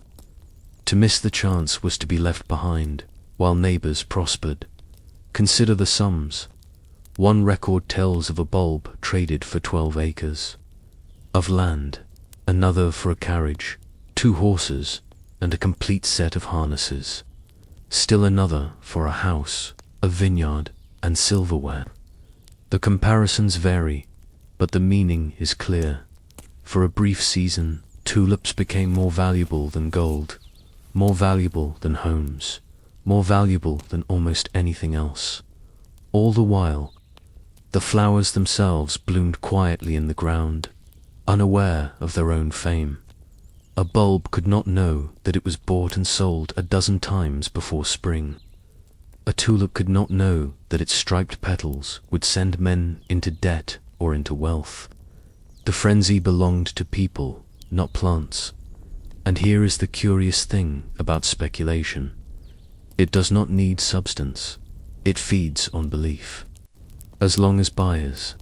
To miss the chance was to be left behind, while neighbors prospered. Consider the sums. One record tells of a bulb traded for 12 acres of land, another for a carriage, 2 horses, and a complete set of harnesses. Still another for a house, a vineyard, and silverware. The comparisons vary, but the meaning is clear. For a brief season, tulips became more valuable than gold, more valuable than homes, more valuable than almost anything else. All the while, the flowers themselves bloomed quietly in the ground, unaware of their own fame. A bulb could not know that it was bought and sold a dozen times before spring. A tulip could not know that its striped petals would send men into debt or into wealth. The frenzy belonged to people, not plants. And here is the curious thing about speculation. It does not need substance. It feeds on belief. As long as buyers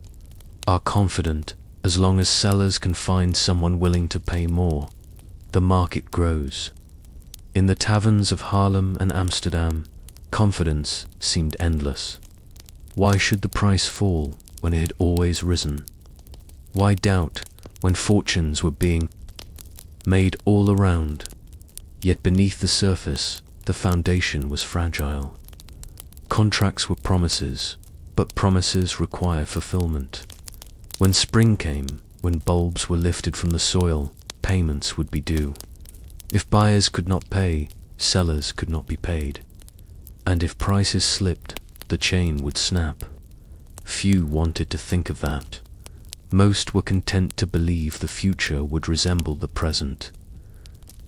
are confident, as long as sellers can find someone willing to pay more, the market grows. In the taverns of Haarlem and Amsterdam, confidence seemed endless. Why should the price fall when it had always risen? Why doubt when fortunes were being made all around? Yet beneath the surface, the foundation was fragile. Contracts were promises, but promises require fulfillment. When spring came, when bulbs were lifted from the soil, payments would be due. If buyers could not pay, sellers could not be paid. And if prices slipped, the chain would snap. Few wanted to think of that. Most were content to believe the future would resemble the present.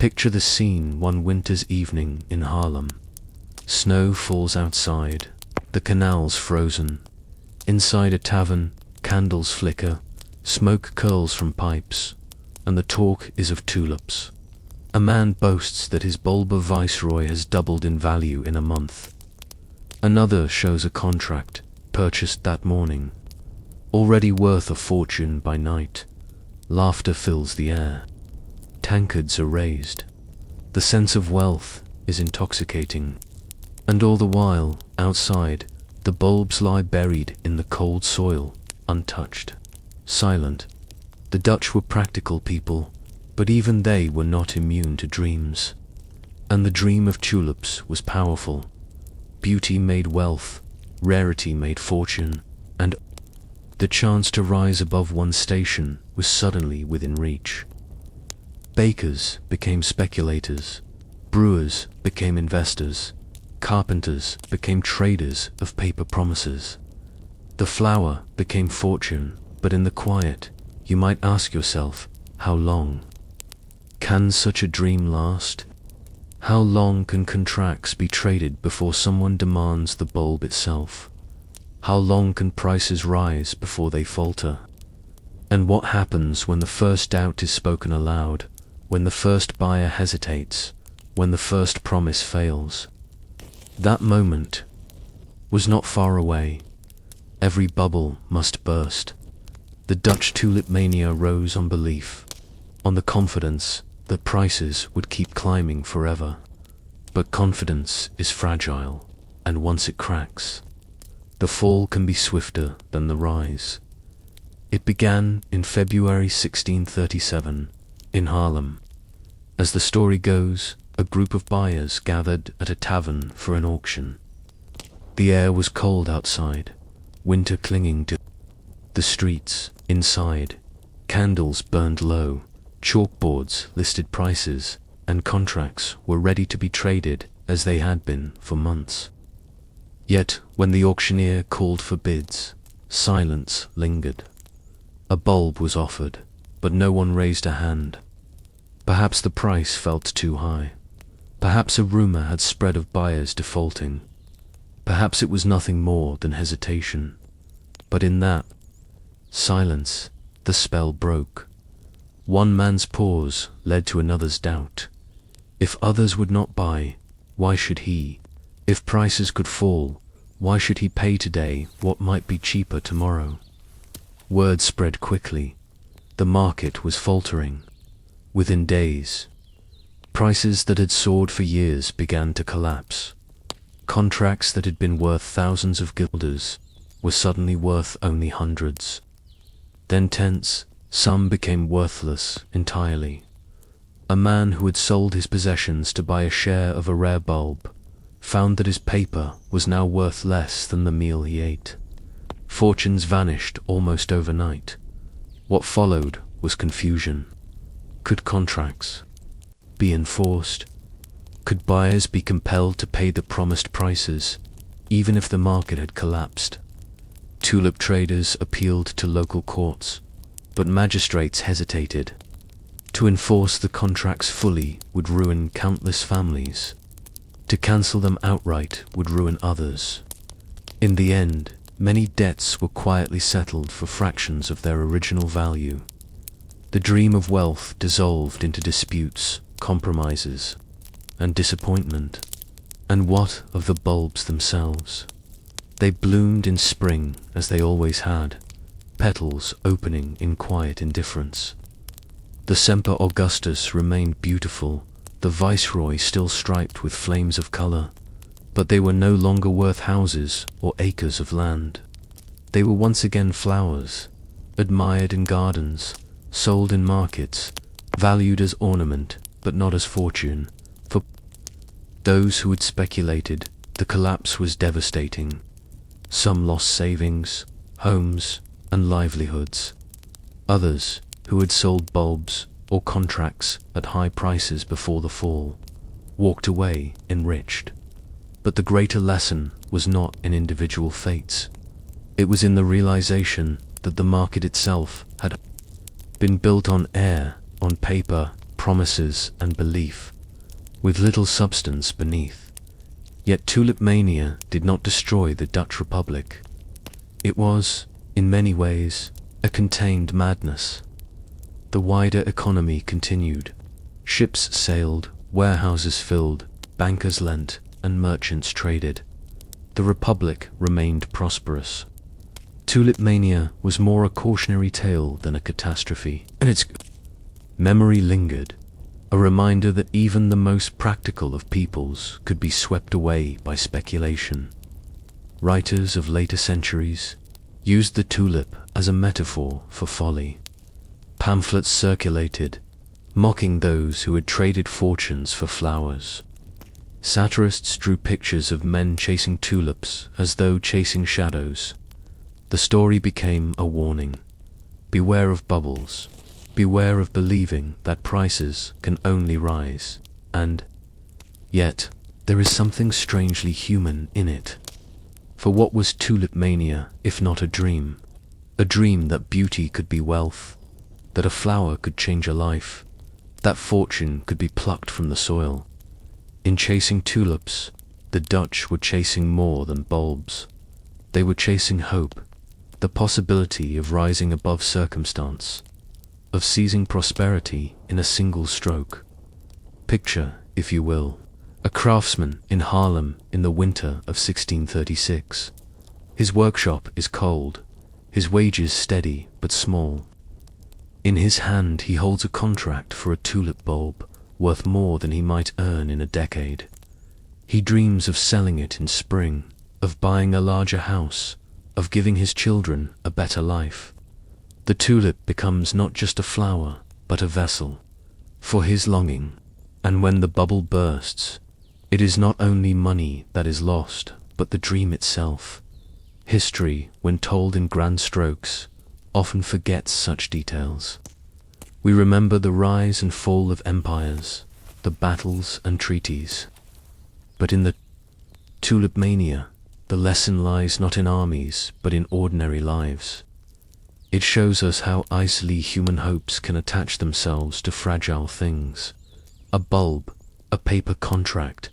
Picture the scene one winter's evening in Haarlem. Snow falls outside, the canals frozen. Inside a tavern, candles flicker, smoke curls from pipes, and the talk is of tulips. A man boasts that his bulb of viceroy has doubled in value in a month. Another shows a contract, purchased that morning, already worth a fortune by night. Laughter fills the air. Tankards are raised. The sense of wealth is intoxicating. And all the while, outside, the bulbs lie buried in the cold soil, untouched, silent. The Dutch were practical people, but even they were not immune to dreams. And the dream of tulips was powerful. Beauty made wealth, rarity made fortune, and the chance to rise above one's station was suddenly within reach. Bakers became speculators, brewers became investors, carpenters became traders of paper promises. The flower became fortune, but in the quiet, you might ask yourself, how long? Can such a dream last? How long can contracts be traded before someone demands the bulb itself? How long can prices rise before they falter? And what happens when the first doubt is spoken aloud, when the first buyer hesitates, when the first promise fails? That moment was not far away. Every bubble must burst. The Dutch tulip mania rose on belief, on the confidence that prices would keep climbing forever. But confidence is fragile, and once it cracks, the fall can be swifter than the rise. It began in February 1637, in Haarlem. As the story goes, a group of buyers gathered at a tavern for an auction. The air was cold outside, winter clinging to the streets. Inside, candles burned low, chalkboards listed prices, and contracts were ready to be traded as they had been for months. Yet, when the auctioneer called for bids, silence lingered. A bulb was offered, but no one raised a hand. Perhaps the price felt too high. Perhaps a rumor had spread of buyers defaulting. Perhaps it was nothing more than hesitation. But in that silence, the spell broke. One man's pause led to another's doubt. If others would not buy, why should he? If prices could fall, why should he pay today what might be cheaper tomorrow? Word spread quickly. The market was faltering. Within days, prices that had soared for years began to collapse. Contracts that had been worth thousands of guilders were suddenly worth only hundreds. Then tense, some became worthless entirely. A man who had sold his possessions to buy a share of a rare bulb found that his paper was now worth less than the meal he ate. Fortunes vanished almost overnight. What followed was confusion. Could contracts be enforced? Could buyers be compelled to pay the promised prices, even if the market had collapsed? Tulip traders appealed to local courts, but magistrates hesitated. To enforce the contracts fully would ruin countless families. To cancel them outright would ruin others. In the end, many debts were quietly settled for fractions of their original value. The dream of wealth dissolved into disputes, compromises, and disappointment. And what of the bulbs themselves? They bloomed in spring as they always had, petals opening in quiet indifference. The Semper Augustus remained beautiful, the Viceroy still striped with flames of color, but they were no longer worth houses or acres of land. They were once again flowers, admired in gardens, sold in markets, valued as ornament, but not as fortune. For those who had speculated, the collapse was devastating. Some lost savings, homes, and livelihoods. Others, who had sold bulbs or contracts at high prices before the fall, walked away enriched. But the greater lesson was not in individual fates. It was in the realization that the market itself had been built on air, on paper, promises, and belief, with little substance beneath. Yet tulip mania did not destroy the Dutch Republic. It was, in many ways, a contained madness. The wider economy continued. Ships sailed, warehouses filled, bankers lent, and merchants traded. The Republic remained prosperous. Tulip mania was more a cautionary tale than a catastrophe, and its memory lingered, a reminder that even the most practical of peoples could be swept away by speculation. Writers of later centuries used the tulip as a metaphor for folly. Pamphlets circulated, mocking those who had traded fortunes for flowers. Satirists drew pictures of men chasing tulips as though chasing shadows. The story became a warning. Beware of bubbles. Beware of believing that prices can only rise. And yet, there is something strangely human in it. For what was tulip mania if not a dream? A dream that beauty could be wealth, that a flower could change a life, that fortune could be plucked from the soil. In chasing tulips, the Dutch were chasing more than bulbs. They were chasing hope, the possibility of rising above circumstance, of seizing prosperity in a single stroke. Picture, if you will, a craftsman in Haarlem in the winter of 1636. His workshop is cold, his wages steady but small. In his hand he holds a contract for a tulip bulb, worth more than he might earn in a decade. He dreams of selling it in spring, of buying a larger house, of giving his children a better life. The tulip becomes not just a flower, but a vessel for his longing. And when the bubble bursts, it is not only money that is lost, but the dream itself. History, when told in grand strokes, often forgets such details. We remember the rise and fall of empires, the battles and treaties. But in the tulip mania, the lesson lies not in armies, but in ordinary lives. It shows us how easily human hopes can attach themselves to fragile things. A bulb, a paper contract,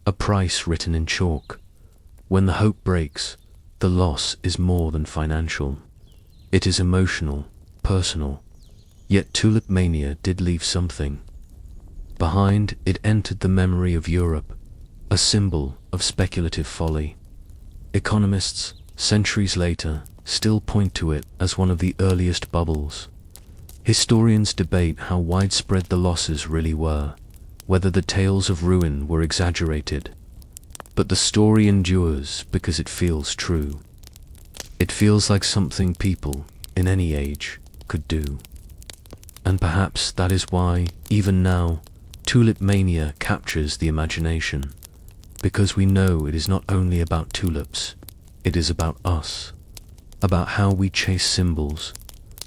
a price written in chalk. When the hope breaks, the loss is more than financial. It is emotional, personal. Yet tulip mania did leave something. Behind it entered the memory of Europe, a symbol of speculative folly. Economists, centuries later, still point to it as one of the earliest bubbles. Historians debate how widespread the losses really were, whether the tales of ruin were exaggerated. But the story endures because it feels true. It feels like something people, in any age, could do. And perhaps that is why, even now, tulip mania captures the imagination. Because we know it is not only about tulips, it is about us. About how we chase symbols,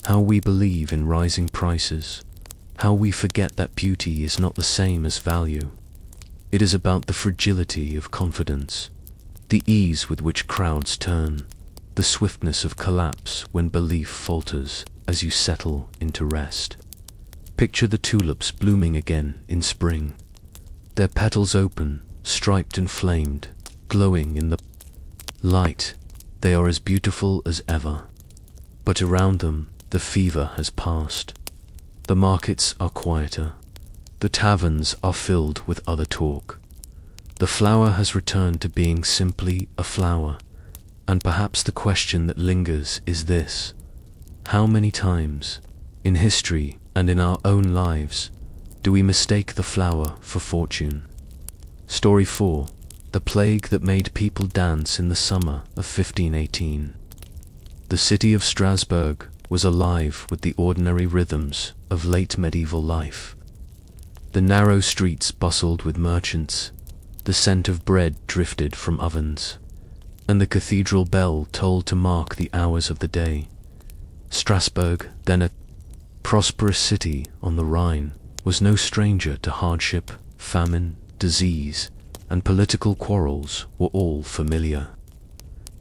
how we believe in rising prices, how we forget that beauty is not the same as value. It is about the fragility of confidence, the ease with which crowds turn, the swiftness of collapse when belief falters as you settle into rest. Picture the tulips blooming again in spring. Their petals open, striped and flamed, glowing in the light. They are as beautiful as ever. But around them, the fever has passed. The markets are quieter. The taverns are filled with other talk. The flower has returned to being simply a flower. And perhaps the question that lingers is this: how many times, in history and in our own lives, do we mistake the flower for fortune? Story 4. The plague that made people dance in the summer of 1518. The city of Strasbourg was alive with the ordinary rhythms of late medieval life. The narrow streets bustled with merchants, the scent of bread drifted from ovens, and the cathedral bell tolled to mark the hours of the day. Strasbourg, then a prosperous city on the Rhine, was no stranger to hardship, famine, disease, and political quarrels were all familiar.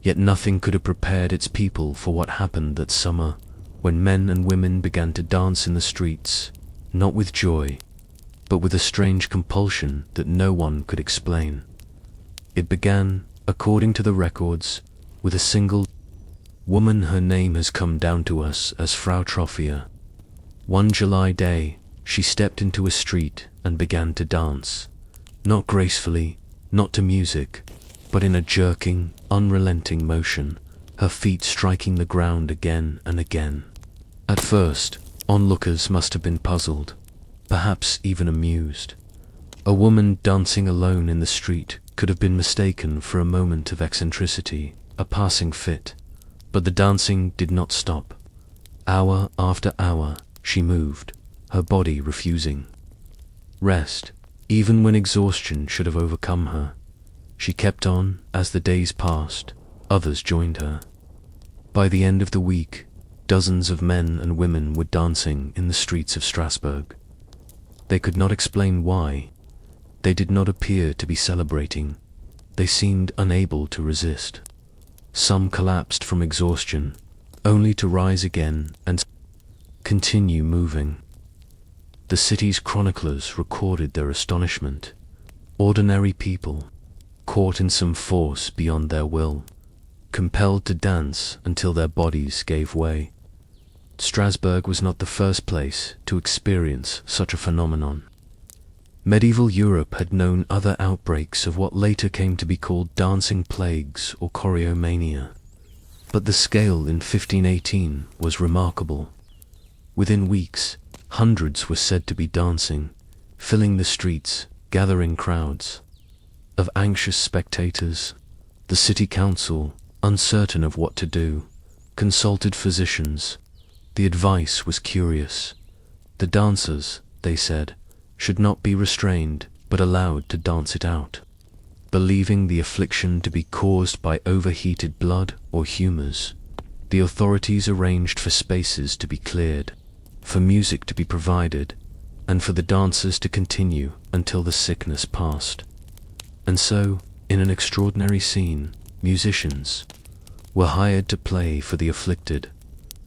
Yet nothing could have prepared its people for what happened that summer, when men and women began to dance in the streets, not with joy, but with a strange compulsion that no one could explain. It began, according to the records, with a single woman. Her name has come down to us as Frau Trophia. One July day, she stepped into a street and began to dance, not gracefully, not to music, but in a jerking, unrelenting motion, her feet striking the ground again and again. At first, onlookers must have been puzzled, perhaps even amused. A woman dancing alone in the street could have been mistaken for a moment of eccentricity, a passing fit. But the dancing did not stop. Hour after hour, she moved, her body refusing rest. Even when exhaustion should have overcome her, she kept on. As the days passed, others joined her. By the end of the week, dozens of men and women were dancing in the streets of Strasbourg. They could not explain why. They did not appear to be celebrating. They seemed unable to resist. Some collapsed from exhaustion, only to rise again and continue moving. The city's chroniclers recorded their astonishment. Ordinary people, caught in some force beyond their will, compelled to dance until their bodies gave way. Strasbourg was not the first place to experience such a phenomenon. Medieval Europe had known other outbreaks of what later came to be called dancing plagues or choreomania. But the scale in 1518 was remarkable. Within weeks, hundreds were said to be dancing, filling the streets, gathering crowds of anxious spectators. The city council, uncertain of what to do, consulted physicians. The advice was curious. The dancers, they said, should not be restrained but allowed to dance it out. Believing the affliction to be caused by overheated blood or humors, the authorities arranged for spaces to be cleared, for music to be provided, and for the dancers to continue until the sickness passed. And so, in an extraordinary scene, musicians were hired to play for the afflicted,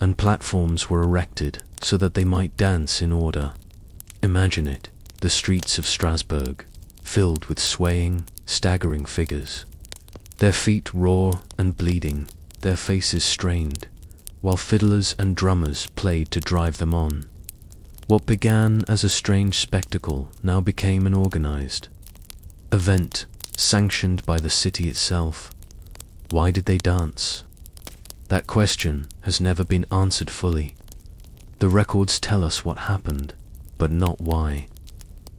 and platforms were erected so that they might dance in order. Imagine it, the streets of Strasbourg, filled with swaying, staggering figures, their feet raw and bleeding, their faces strained, while fiddlers and drummers played to drive them on. What began as a strange spectacle now became an organized event, sanctioned by the city itself. Why did they dance? That question has never been answered fully. The records tell us what happened, but not why.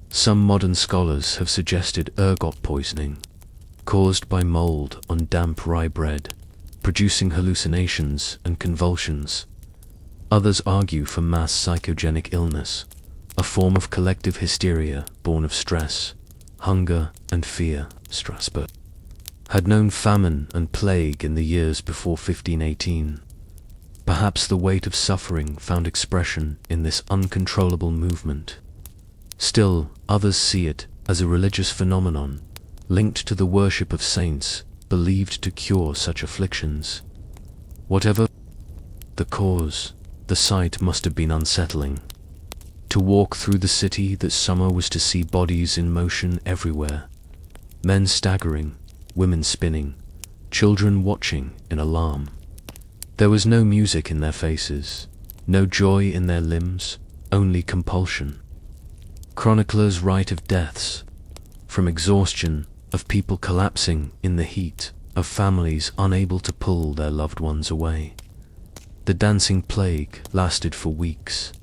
Some modern scholars have suggested ergot poisoning, caused by mold on damp rye bread, producing hallucinations and convulsions. Others argue for mass psychogenic illness, a form of collective hysteria born of stress, hunger, and fear. Strasbourg had known famine and plague in the years before 1518. Perhaps the weight of suffering found expression in this uncontrollable movement. Still, others see it as a religious phenomenon, linked to the worship of saints, believed to cure such afflictions. Whatever the cause, the sight must have been unsettling. To walk through the city that summer was to see bodies in motion everywhere, men staggering, women spinning, children watching in alarm. There was no music in their faces, no joy in their limbs, only compulsion. Chroniclers write of deaths, from exhaustion, of people collapsing in the heat, of families unable to pull their loved ones away. The dancing plague lasted for weeks.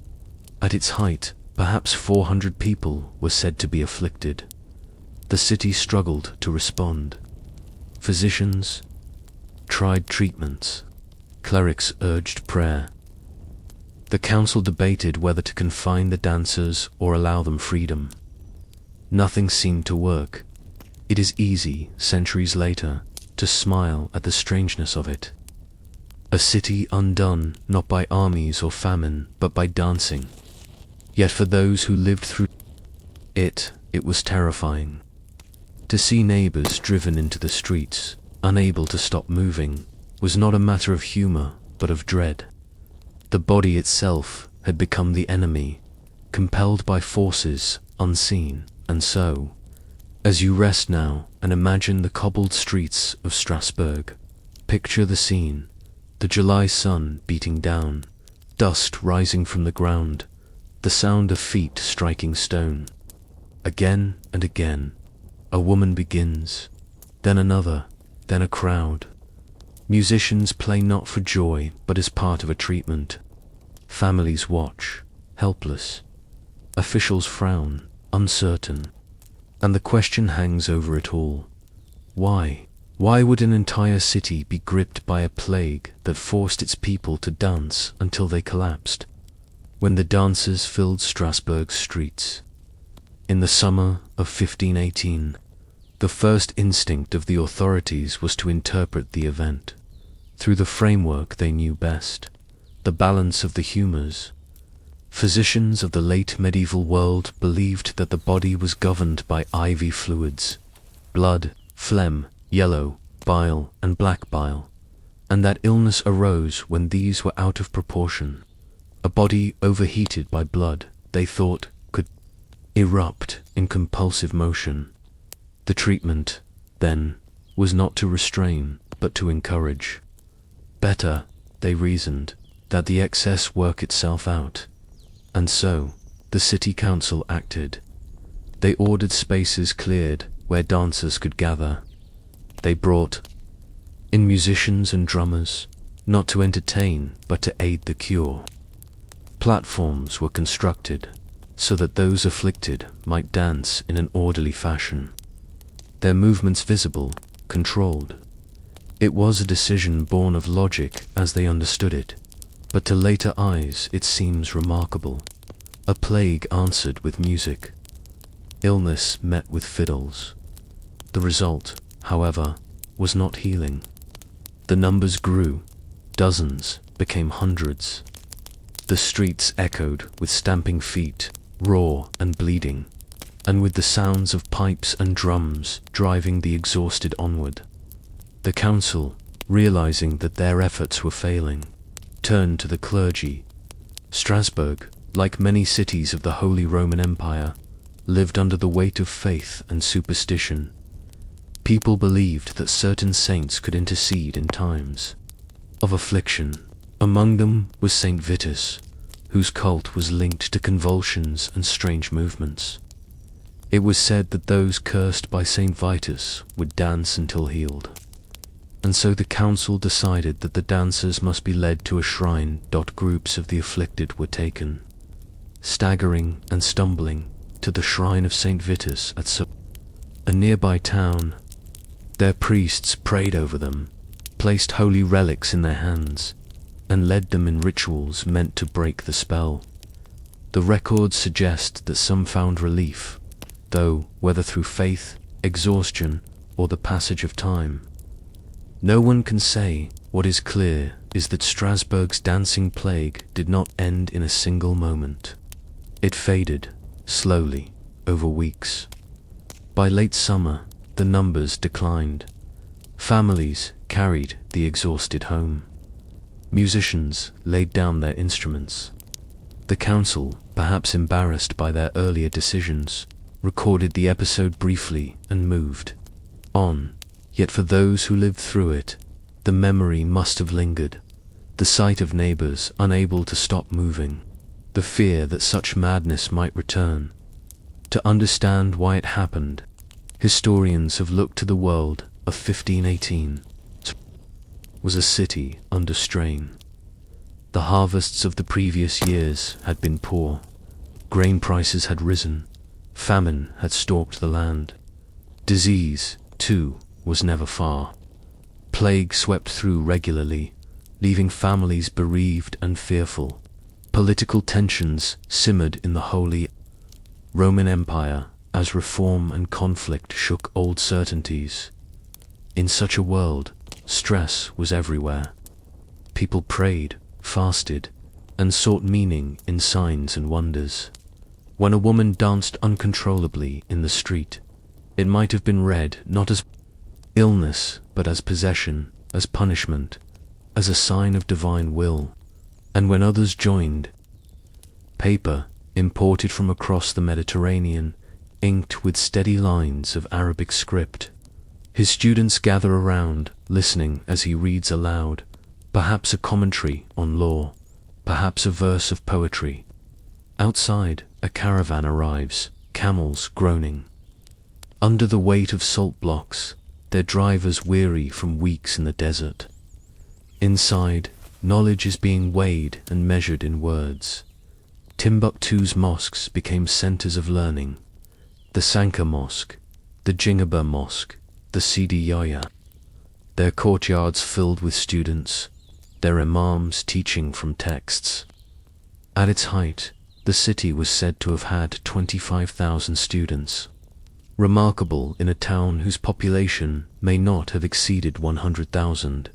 At its height, perhaps 400 people were said to be afflicted. The city struggled to respond. Physicians tried treatments. Clerics urged prayer. The council debated whether to confine the dancers or allow them freedom. Nothing seemed to work. It is easy, centuries later, to smile at the strangeness of it. A city undone not by armies or famine, but by dancing. Yet for those who lived through it, it was terrifying. To see neighbors driven into the streets, unable to stop moving, was not a matter of humor, but of dread. The body itself had become the enemy, compelled by forces unseen, and so, as you rest now and imagine the cobbled streets of Strasbourg, picture the scene, the July sun beating down, dust rising from the ground, the sound of feet striking stone. Again and again, a woman begins, then another, then a crowd. Musicians play not for joy, but as part of a treatment. Families watch, helpless. Officials frown, uncertain. And the question hangs over it all. Why? Why would an entire city be gripped by a plague that forced its people to dance until they collapsed? When the dancers filled Strasbourg's streets, In the summer of 1518, the first instinct of the authorities was to interpret the event through the framework they knew best, the balance of the humors. Physicians of the late medieval world believed that the body was governed by IV fluids, blood, phlegm, yellow, bile, and black bile, and that illness arose when these were out of proportion. A body overheated by blood, they thought, could erupt in compulsive motion. The treatment, then, was not to restrain, but to encourage. Better, they reasoned, that the excess work itself out. And so, the city council acted. They ordered spaces cleared where dancers could gather. They brought in musicians and drummers, not to entertain, but to aid the cure. Platforms were constructed so that those afflicted might dance in an orderly fashion, their movements visible, controlled. It was a decision born of logic as they understood it, but to later eyes it seems remarkable. A plague answered with music. Illness met with fiddles. The result, however, was not healing. The numbers grew. Dozens became hundreds. The streets echoed with stamping feet, raw and bleeding, and with the sounds of pipes and drums driving the exhausted onward. The council, realizing that their efforts were failing, turned to the clergy. Strasbourg, like many cities of the Holy Roman Empire, lived under the weight of faith and superstition. People believed that certain saints could intercede in times of affliction. Among them was Saint Vitus, whose cult was linked to convulsions and strange movements. It was said that those cursed by Saint Vitus would dance until healed. And so the council decided that the dancers must be led to a shrine. Groups of the afflicted were taken, staggering and stumbling, to the shrine of Saint Vitus at a nearby town. Their priests prayed over them, placed holy relics in their hands, and led them in rituals meant to break the spell. The records suggest that some found relief, though whether through faith, exhaustion, or the passage of time, no one can say. What is clear is that Strasbourg's dancing plague did not end in a single moment. It faded, slowly, over weeks. By late summer, the numbers declined. Families carried the exhausted home. Musicians laid down their instruments. The council, perhaps embarrassed by their earlier decisions, recorded the episode briefly and moved on. Yet for those who lived through it, the memory must have lingered. The sight of neighbors unable to stop moving, the fear that such madness might return. To understand why it happened, historians have looked to the world of 1518. Was a city under strain. The harvests of the previous years had been poor. Grain prices had risen. Famine had stalked the land. Disease, too, was never far. Plague swept through regularly, leaving families bereaved and fearful. Political tensions simmered in the Holy Roman Empire as reform and conflict shook old certainties. In such a world, stress was everywhere. People prayed, fasted, and sought meaning in signs and wonders. When a woman danced uncontrollably in the street, it might have been read not as illness, but as possession, as punishment, as a sign of divine will. And when others joined, paper, imported from across the Mediterranean, inked with steady lines of Arabic script. His students gather around, listening as he reads aloud, perhaps a commentary on law, perhaps a verse of poetry. Outside, a caravan arrives, camels groaning under the weight of salt blocks, their drivers weary from weeks in the desert. Inside, knowledge is being weighed and measured in words. Timbuktu's mosques became centers of learning. The Sanka Mosque, the Jingaba Mosque, the Sidi Yahya. Their courtyards filled with students, their imams teaching from texts. At its height, The city was said to have had 25,000 students, remarkable in a town whose population may not have exceeded 100,000.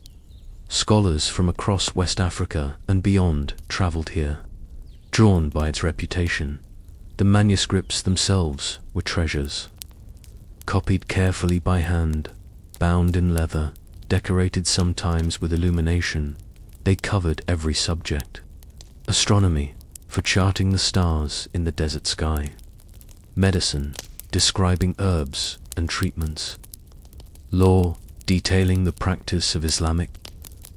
Scholars from across West Africa and beyond traveled here, drawn by its reputation. The manuscripts themselves were treasures, copied carefully by hand, bound in leather, decorated sometimes with illumination. They covered every subject: astronomy, for charting the stars in the desert sky; medicine, describing herbs and treatments; law, detailing the practice of Islamic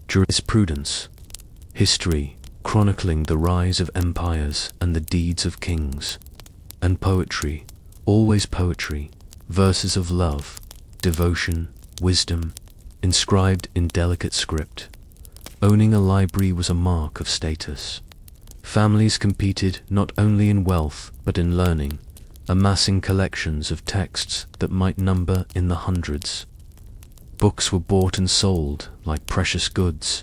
jurisprudence; history, chronicling the rise of empires and the deeds of kings; and poetry, always poetry, verses of love, devotion, wisdom, inscribed in delicate script. Owning a library was a mark of status. Families competed not only in wealth but in learning, amassing collections of texts that might number in the hundreds. Books were bought and sold like precious goods,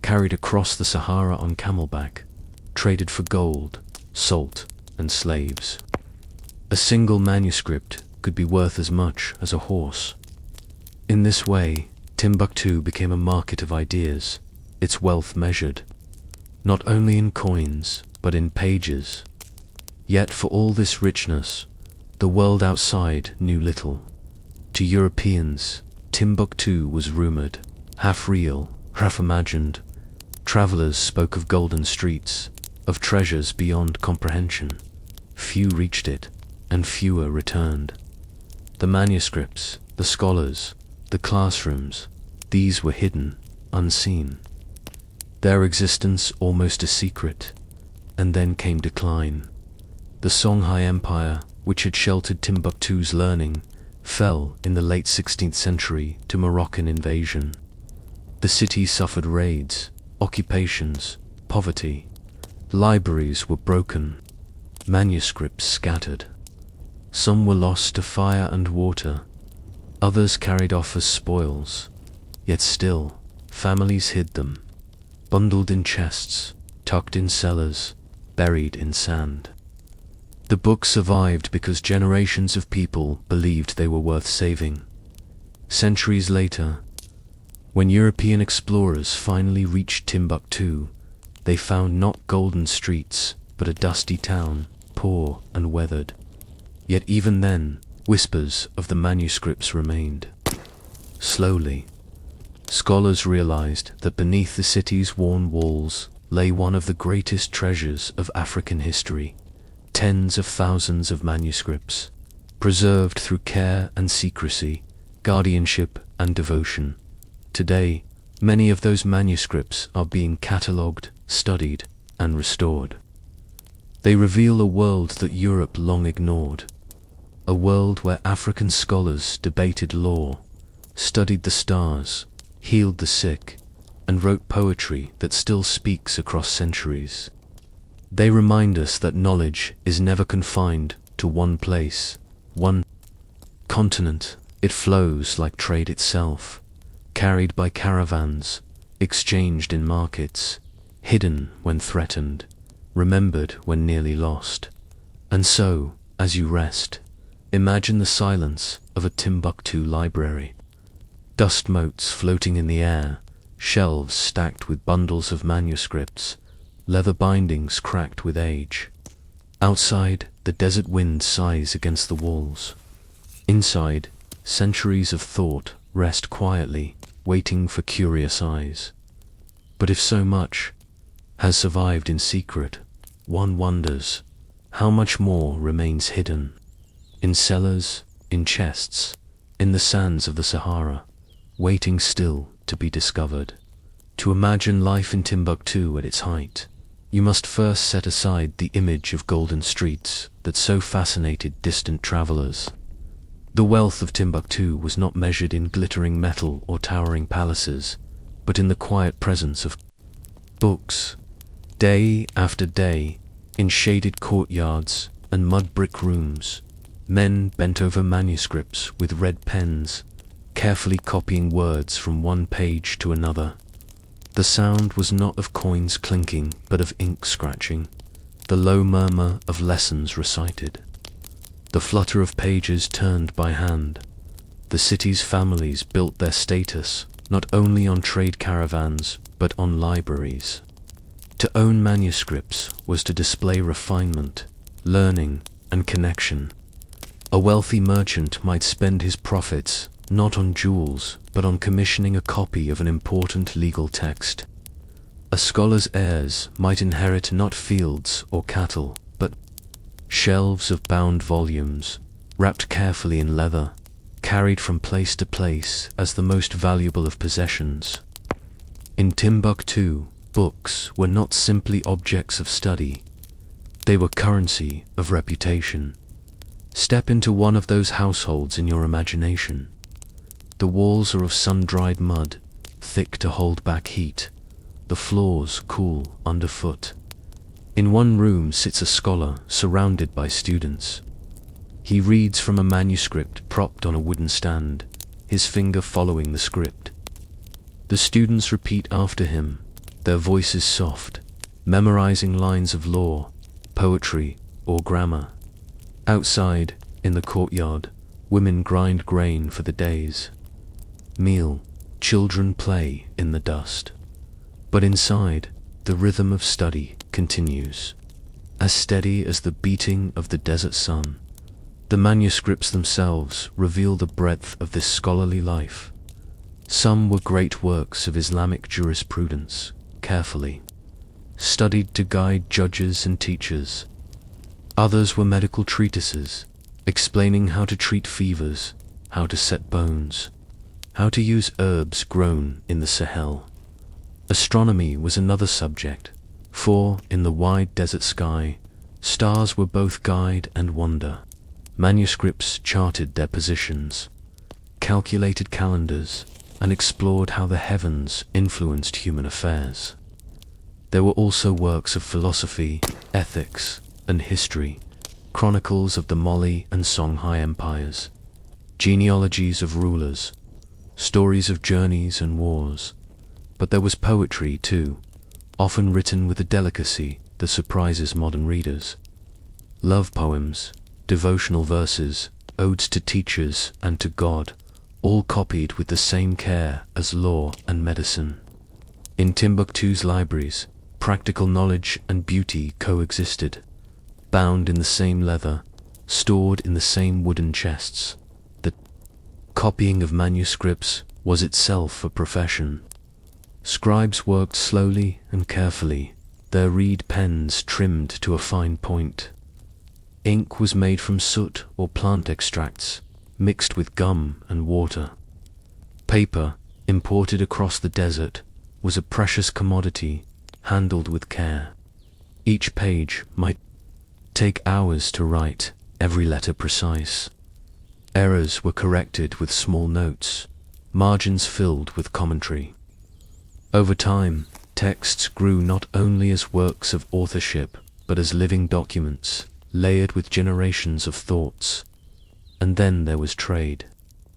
carried across the Sahara on camelback, traded for gold, salt, and slaves. A single manuscript could be worth as much as a horse. In this way, Timbuktu became a market of ideas, its wealth measured, not only in coins, but in pages. Yet for all this richness, the world outside knew little. To Europeans, Timbuktu was rumored, half real, half imagined. Travelers spoke of golden streets, of treasures beyond comprehension. Few reached it, and fewer returned. The manuscripts, the scholars, the classrooms, these were hidden, unseen. Their existence almost a secret, and then came decline. The Songhai Empire, which had sheltered Timbuktu's learning, fell in the late 16th century to Moroccan invasion. The city suffered raids, occupations, poverty. Libraries were broken, manuscripts scattered. Some were lost to fire and water, others carried off as spoils. Yet still, families hid them, bundled in chests, tucked in cellars, buried in sand. The book survived because generations of people believed they were worth saving. Centuries later, when European explorers finally reached Timbuktu, they found not golden streets, but a dusty town, poor and weathered. Yet even then, whispers of the manuscripts remained. Slowly, scholars realized that beneath the city's worn walls lay one of the greatest treasures of African history. Tens of thousands of manuscripts, preserved through care and secrecy, guardianship and devotion. Today, many of those manuscripts are being catalogued, studied, and restored. They reveal a world that Europe long ignored, a world where African scholars debated law, studied the stars, healed the sick, and wrote poetry that still speaks across centuries. They remind us that knowledge is never confined to one place, one continent. It flows like trade itself, carried by caravans, exchanged in markets, hidden when threatened, remembered when nearly lost. And so, as you rest, imagine the silence of a Timbuktu library. Dust motes floating in the air, shelves stacked with bundles of manuscripts, leather bindings cracked with age. Outside, the desert wind sighs against the walls. Inside, centuries of thought rest quietly, waiting for curious eyes. But if so much has survived in secret, one wonders how much more remains hidden. In cellars, in chests, in the sands of the Sahara, waiting still to be discovered. To imagine life in Timbuktu at its height, you must first set aside the image of golden streets that so fascinated distant travelers. The wealth of Timbuktu was not measured in glittering metal or towering palaces, but in the quiet presence of books. Day after day, in shaded courtyards and mud brick rooms, men bent over manuscripts with red pens, carefully copying words from one page to another. The sound was not of coins clinking, but of ink scratching, the low murmur of lessons recited, the flutter of pages turned by hand. The city's families built their status not only on trade caravans, but on libraries. To own manuscripts was to display refinement, learning, and connection. A wealthy merchant might spend his profits not on jewels, but on commissioning a copy of an important legal text. A scholar's heirs might inherit not fields or cattle, but shelves of bound volumes, wrapped carefully in leather, carried from place to place as the most valuable of possessions. In Timbuktu, books were not simply objects of study, they were currency of reputation. Step into one of those households in your imagination. The walls are of sun-dried mud, thick to hold back heat, the floors cool underfoot. In one room sits a scholar surrounded by students. He reads from a manuscript propped on a wooden stand, his finger following the script. The students repeat after him, their voices soft, memorizing lines of law, poetry, or grammar. Outside, in the courtyard, women grind grain for the day's meal, children play in the dust. But inside, the rhythm of study continues, as steady as the beating of the desert sun. The manuscripts themselves reveal the breadth of this scholarly life. Some were great works of Islamic jurisprudence, carefully studied to guide judges and teachers. Others were medical treatises, explaining how to treat fevers, how to set bones, how to use herbs grown in the Sahel. Astronomy was another subject, for, in the wide desert sky, stars were both guide and wonder. Manuscripts charted their positions, calculated calendars, and explored how the heavens influenced human affairs. There were also works of philosophy, ethics, and history, chronicles of the Mali and Songhai empires, genealogies of rulers, stories of journeys and wars. But there was poetry too, often written with a delicacy that surprises modern readers. Love poems, devotional verses, odes to teachers and to God, all copied with the same care as law and medicine. In Timbuktu's libraries, practical knowledge and beauty coexisted, bound in the same leather, stored in the same wooden chests. The copying of manuscripts was itself a profession. Scribes worked slowly and carefully, their reed pens trimmed to a fine point. Ink was made from soot or plant extracts, mixed with gum and water. Paper, imported across the desert, was a precious commodity, handled with care. Each page might take hours to write, every letter precise. Errors were corrected with small notes, margins filled with commentary. Over time, texts grew not only as works of authorship, but as living documents, layered with generations of thoughts. And then there was trade.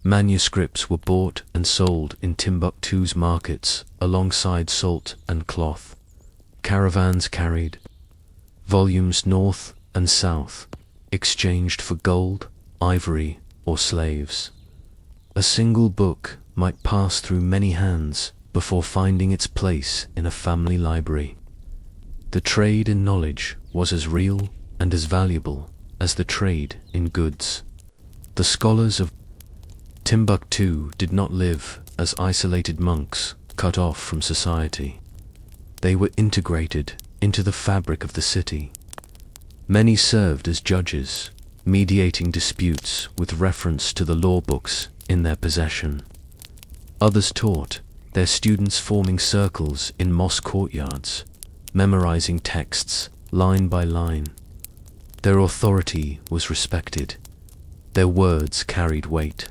Manuscripts were bought and sold in Timbuktu's markets alongside salt and cloth. Caravans carried volumes north and south, exchanged for gold, ivory, or slaves. A single book might pass through many hands before finding its place in a family library. The trade in knowledge was as real and as valuable as the trade in goods. The scholars of Timbuktu did not live as isolated monks cut off from society. They were integrated into the fabric of the city. Many served as judges, mediating disputes with reference to the law books in their possession. Others taught, their students forming circles in mosque courtyards, memorizing texts line by line. Their authority was respected, their words carried weight,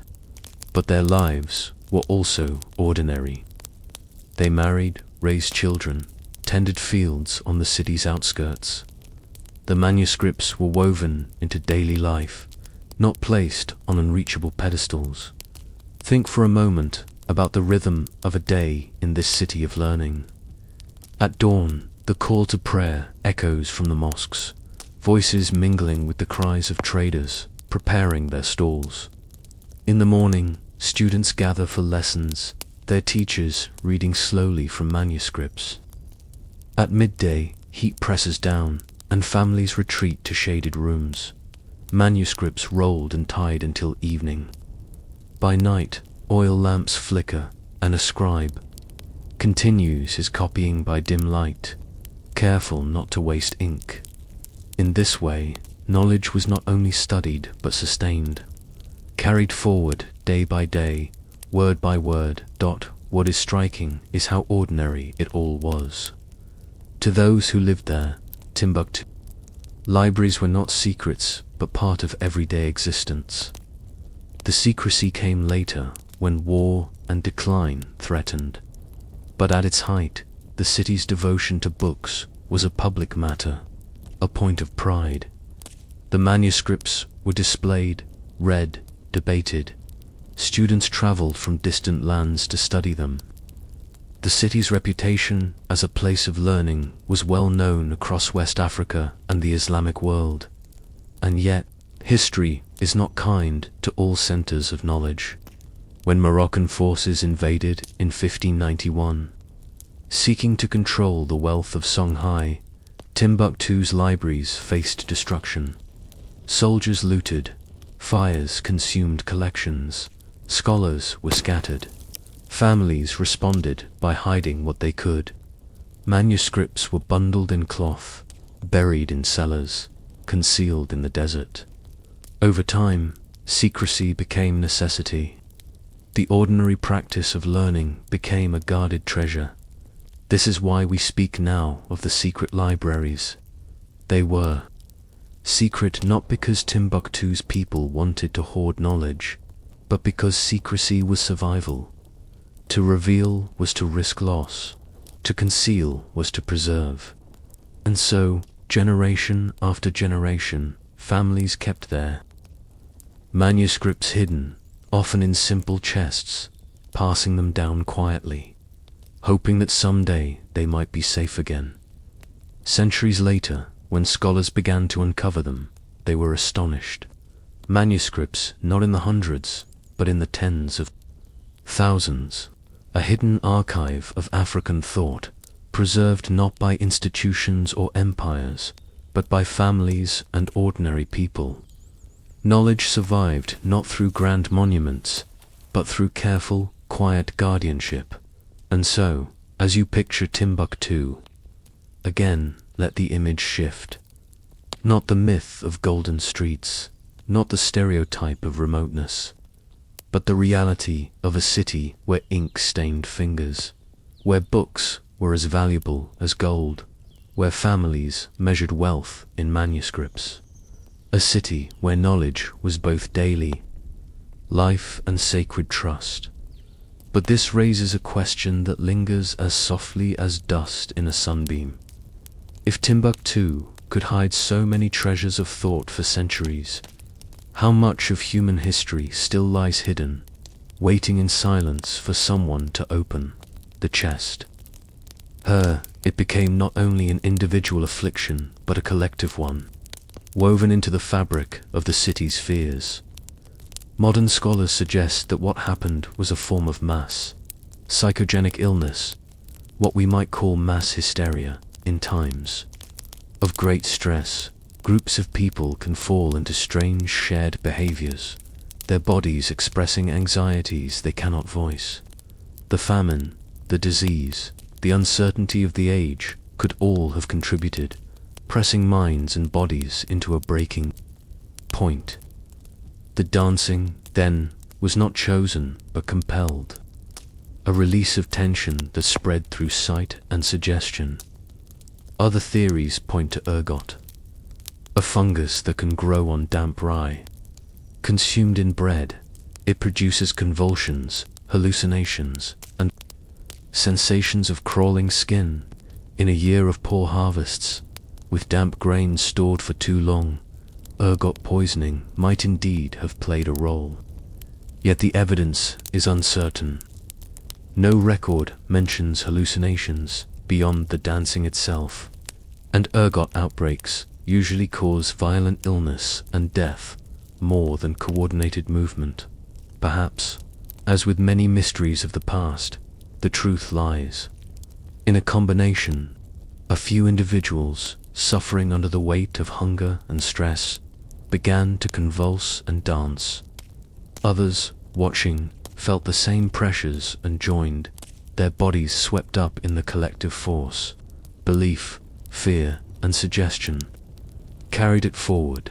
but their lives were also ordinary. They married, raised children, tended fields on the city's outskirts. The manuscripts were woven into daily life, not placed on unreachable pedestals. Think for a moment about the rhythm of a day in this city of learning. At dawn, The call to prayer echoes from the mosques, voices mingling with the cries of traders preparing their stalls. In the morning, students gather for lessons, their teachers reading slowly from manuscripts. At midday, heat presses down, and families retreat to shaded rooms, manuscripts rolled and tied until evening. By night, oil lamps flicker, and a scribe continues his copying by dim light, careful not to waste ink. In this way, knowledge was not only studied but sustained, carried forward day by day, word by word. What is striking is how ordinary it all was. To those who lived there, Timbuktu, libraries were not secrets but part of everyday existence. The secrecy came later, when war and decline threatened. But at its height, the city's devotion to books was a public matter, a point of pride. The manuscripts were displayed, read, debated. Students traveled from distant lands to study them. The city's reputation as a place of learning was well known across West Africa and the Islamic world. And yet, history is not kind to all centers of knowledge. When Moroccan forces invaded in 1591, seeking to control the wealth of Songhai, Timbuktu's libraries faced destruction. Soldiers looted, fires consumed collections, scholars were scattered. Families responded by hiding what they could. Manuscripts were bundled in cloth, buried in cellars, concealed in the desert. Over time, secrecy became necessity. The ordinary practice of learning became a guarded treasure. This is why we speak now of the secret libraries. They were secret not because Timbuktu's people wanted to hoard knowledge, but because secrecy was survival. To reveal was to risk loss, to conceal was to preserve. And so, generation after generation, families kept their manuscripts hidden, often in simple chests, passing them down quietly, hoping that someday they might be safe again. Centuries later, when scholars began to uncover them, they were astonished. Manuscripts not in the hundreds, but in the tens of thousands. A hidden archive of African thought, preserved not by institutions or empires, but by families and ordinary people. Knowledge survived not through grand monuments, but through careful, quiet guardianship. And so, as you picture Timbuktu, again let the image shift. Not the myth of golden streets, not the stereotype of remoteness, but the reality of a city where ink stained fingers, where books were as valuable as gold, where families measured wealth in manuscripts. A city where knowledge was both daily life and sacred trust. But this raises a question that lingers as softly as dust in a sunbeam. If Timbuktu could hide so many treasures of thought for centuries, how much of human history still lies hidden, waiting in silence for someone to open the chest? It became not only an individual affliction, but a collective one, woven into the fabric of the city's fears. Modern scholars suggest that what happened was a form of mass psychogenic illness, what we might call mass hysteria. In times of great stress, groups of people can fall into strange shared behaviors, their bodies expressing anxieties they cannot voice. The famine, the disease, the uncertainty of the age could all have contributed, pressing minds and bodies into a breaking point. The dancing, then, was not chosen but compelled, a release of tension that spread through sight and suggestion. Other theories point to ergot, a fungus that can grow on damp rye. Consumed in bread, it produces convulsions, hallucinations, and sensations of crawling skin. In a year of poor harvests, with damp grain stored for too long, ergot poisoning might indeed have played a role. Yet the evidence is uncertain. No record mentions hallucinations, beyond the dancing itself, and ergot outbreaks usually cause violent illness and death more than coordinated movement. Perhaps, as with many mysteries of the past, the truth lies in a combination. A few individuals, suffering under the weight of hunger and stress, began to convulse and dance. Others, watching, felt the same pressures and joined, their bodies swept up in the collective force. Belief, fear, and suggestion carried it forward.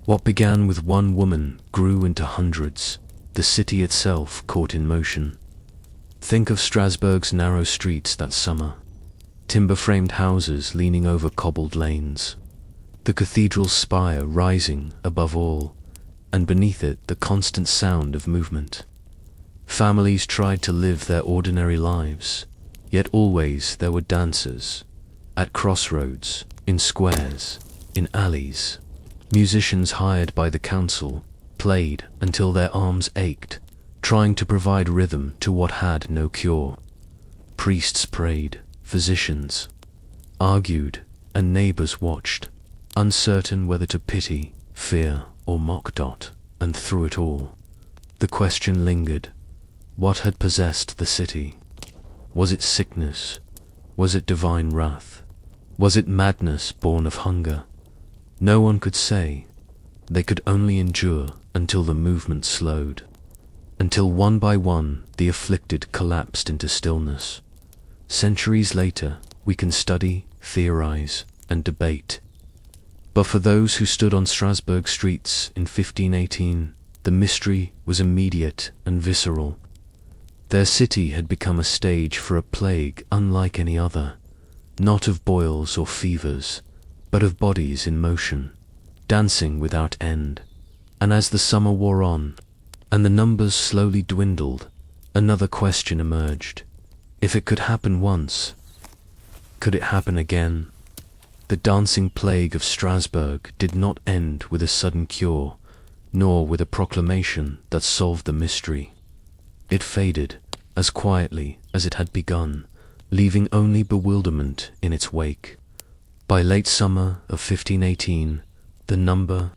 What began with one woman grew into hundreds, the city itself caught in motion. Think of Strasbourg's narrow streets that summer. Timber-framed houses leaning over cobbled lanes. The cathedral's spire rising above all, and beneath it the constant sound of movement. Families tried to live their ordinary lives, yet always there were dancers. At crossroads, in squares, in alleys. Musicians hired by the council played until their arms ached, trying to provide rhythm to what had no cure. Priests prayed, physicians argued, and neighbors watched, uncertain whether to pity, fear, or mock. And through it all, the question lingered: what had possessed the city? Was it sickness? Was it divine wrath? Was it madness born of hunger? No one could say. They could only endure until the movement slowed, until one by one the afflicted collapsed into stillness. Centuries later, we can study, theorize, and debate. But for those who stood on Strasbourg streets in 1518, the mystery was immediate and visceral. Their city had become a stage for a plague unlike any other, not of boils or fevers, but of bodies in motion, dancing without end. And as the summer wore on, and the numbers slowly dwindled, another question emerged. If it could happen once, could it happen again? The dancing plague of Strasbourg did not end with a sudden cure, nor with a proclamation that solved the mystery. It faded as quietly as it had begun, leaving only bewilderment in its wake. By late summer of 1518, the number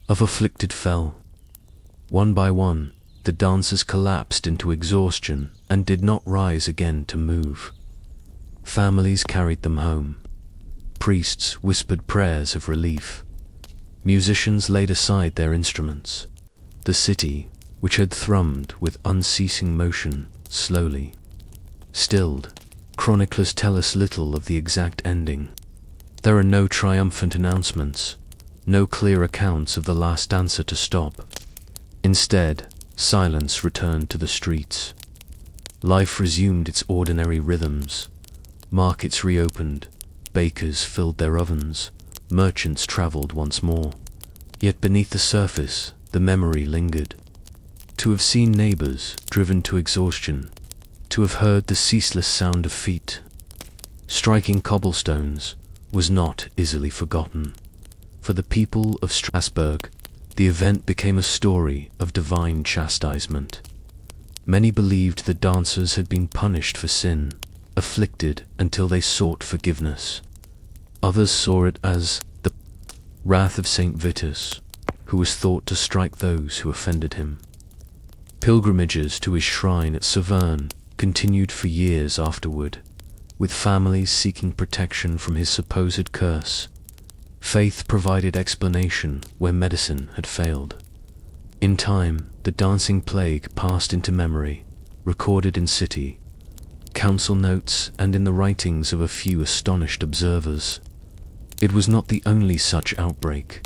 of afflicted fell. One by one, the dancers collapsed into exhaustion and did not rise again to move. Families carried them home. Priests whispered prayers of relief. Musicians laid aside their instruments. The city, which had thrummed with unceasing motion, slowly stilled. Chroniclers tell us little of the exact ending. There are no triumphant announcements, no clear accounts of the last dancer to stop. Instead, silence returned to the streets. Life resumed its ordinary rhythms. Markets reopened, bakers filled their ovens, merchants traveled once more. Yet beneath the surface, the memory lingered. To have seen neighbors driven to exhaustion, to have heard the ceaseless sound of feet striking cobblestones, was not easily forgotten. For the people of Strasbourg, the event became a story of divine chastisement. Many believed the dancers had been punished for sin, afflicted until they sought forgiveness. Others saw it as the wrath of Saint Vitus, who was thought to strike those who offended him. Pilgrimages to his shrine at Saverne continued for years afterward, with families seeking protection from his supposed curse. Faith provided explanation where medicine had failed. In time, the dancing plague passed into memory, recorded in city council notes and in the writings of a few astonished observers. It was not the only such outbreak.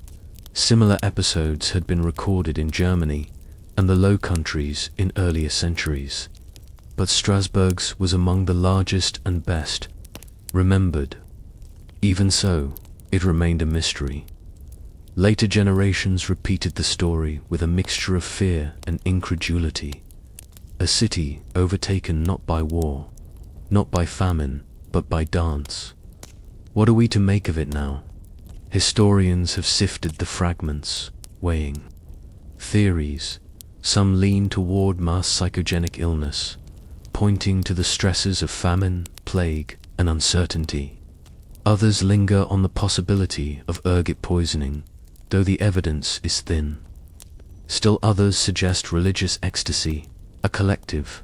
Similar episodes had been recorded in Germany and the Low Countries in earlier centuries, but Strasbourg's was among the largest and best remembered. Even so, it remained a mystery. Later generations repeated the story with a mixture of fear and incredulity. A city overtaken not by war, not by famine, but by dance. What are we to make of it now? Historians have sifted the fragments, weighing theories. Some lean toward mass psychogenic illness, pointing to the stresses of famine, plague, and uncertainty. Others linger on the possibility of ergot poisoning, though the evidence is thin. Still others suggest religious ecstasy, a collective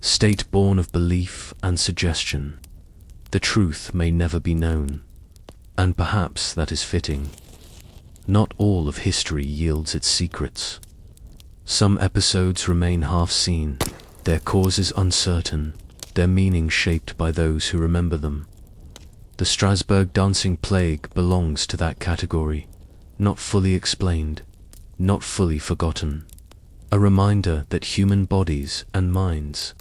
state born of belief and suggestion. The truth may never be known, and perhaps that is fitting. Not all of history yields its secrets. Some episodes remain half-seen, their causes uncertain, their meaning shaped by those who remember them. The Strasbourg dancing plague belongs to that category, not fully explained, not fully forgotten. A reminder that human bodies and minds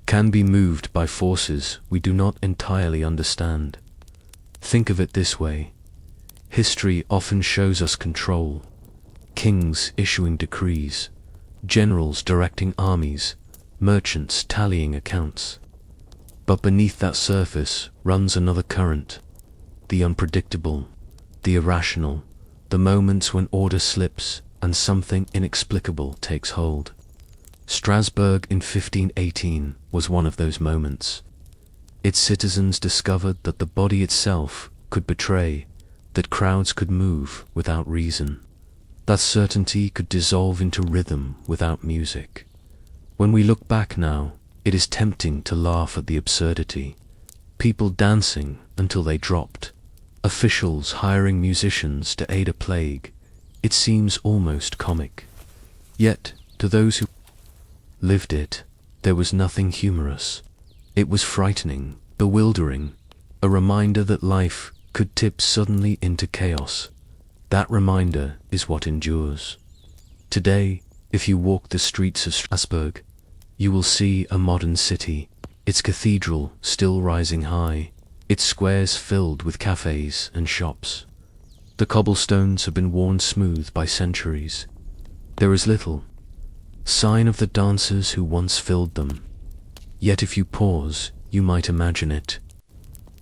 can be moved by forces we do not entirely understand. Think of it this way. History often shows us control. Kings issuing decrees, generals directing armies, merchants tallying accounts. But beneath that surface runs another current, the unpredictable, the irrational, the moments when order slips and something inexplicable takes hold. Strasbourg in 1518 was one of those moments. Its citizens discovered that the body itself could betray, that crowds could move without reason, that certainty could dissolve into rhythm without music. When we look back now, it is tempting to laugh at the absurdity. People dancing until they dropped, officials hiring musicians to aid a plague. It seems almost comic. Yet, to those who lived it, there was nothing humorous. It was frightening, bewildering, a reminder that life could tip suddenly into chaos. That reminder is what endures. Today, if you walk the streets of Strasbourg, you will see a modern city, its cathedral still rising high, its squares filled with cafes and shops. The cobblestones have been worn smooth by centuries. There is little sign of the dancers who once filled them. Yet if you pause, you might imagine it.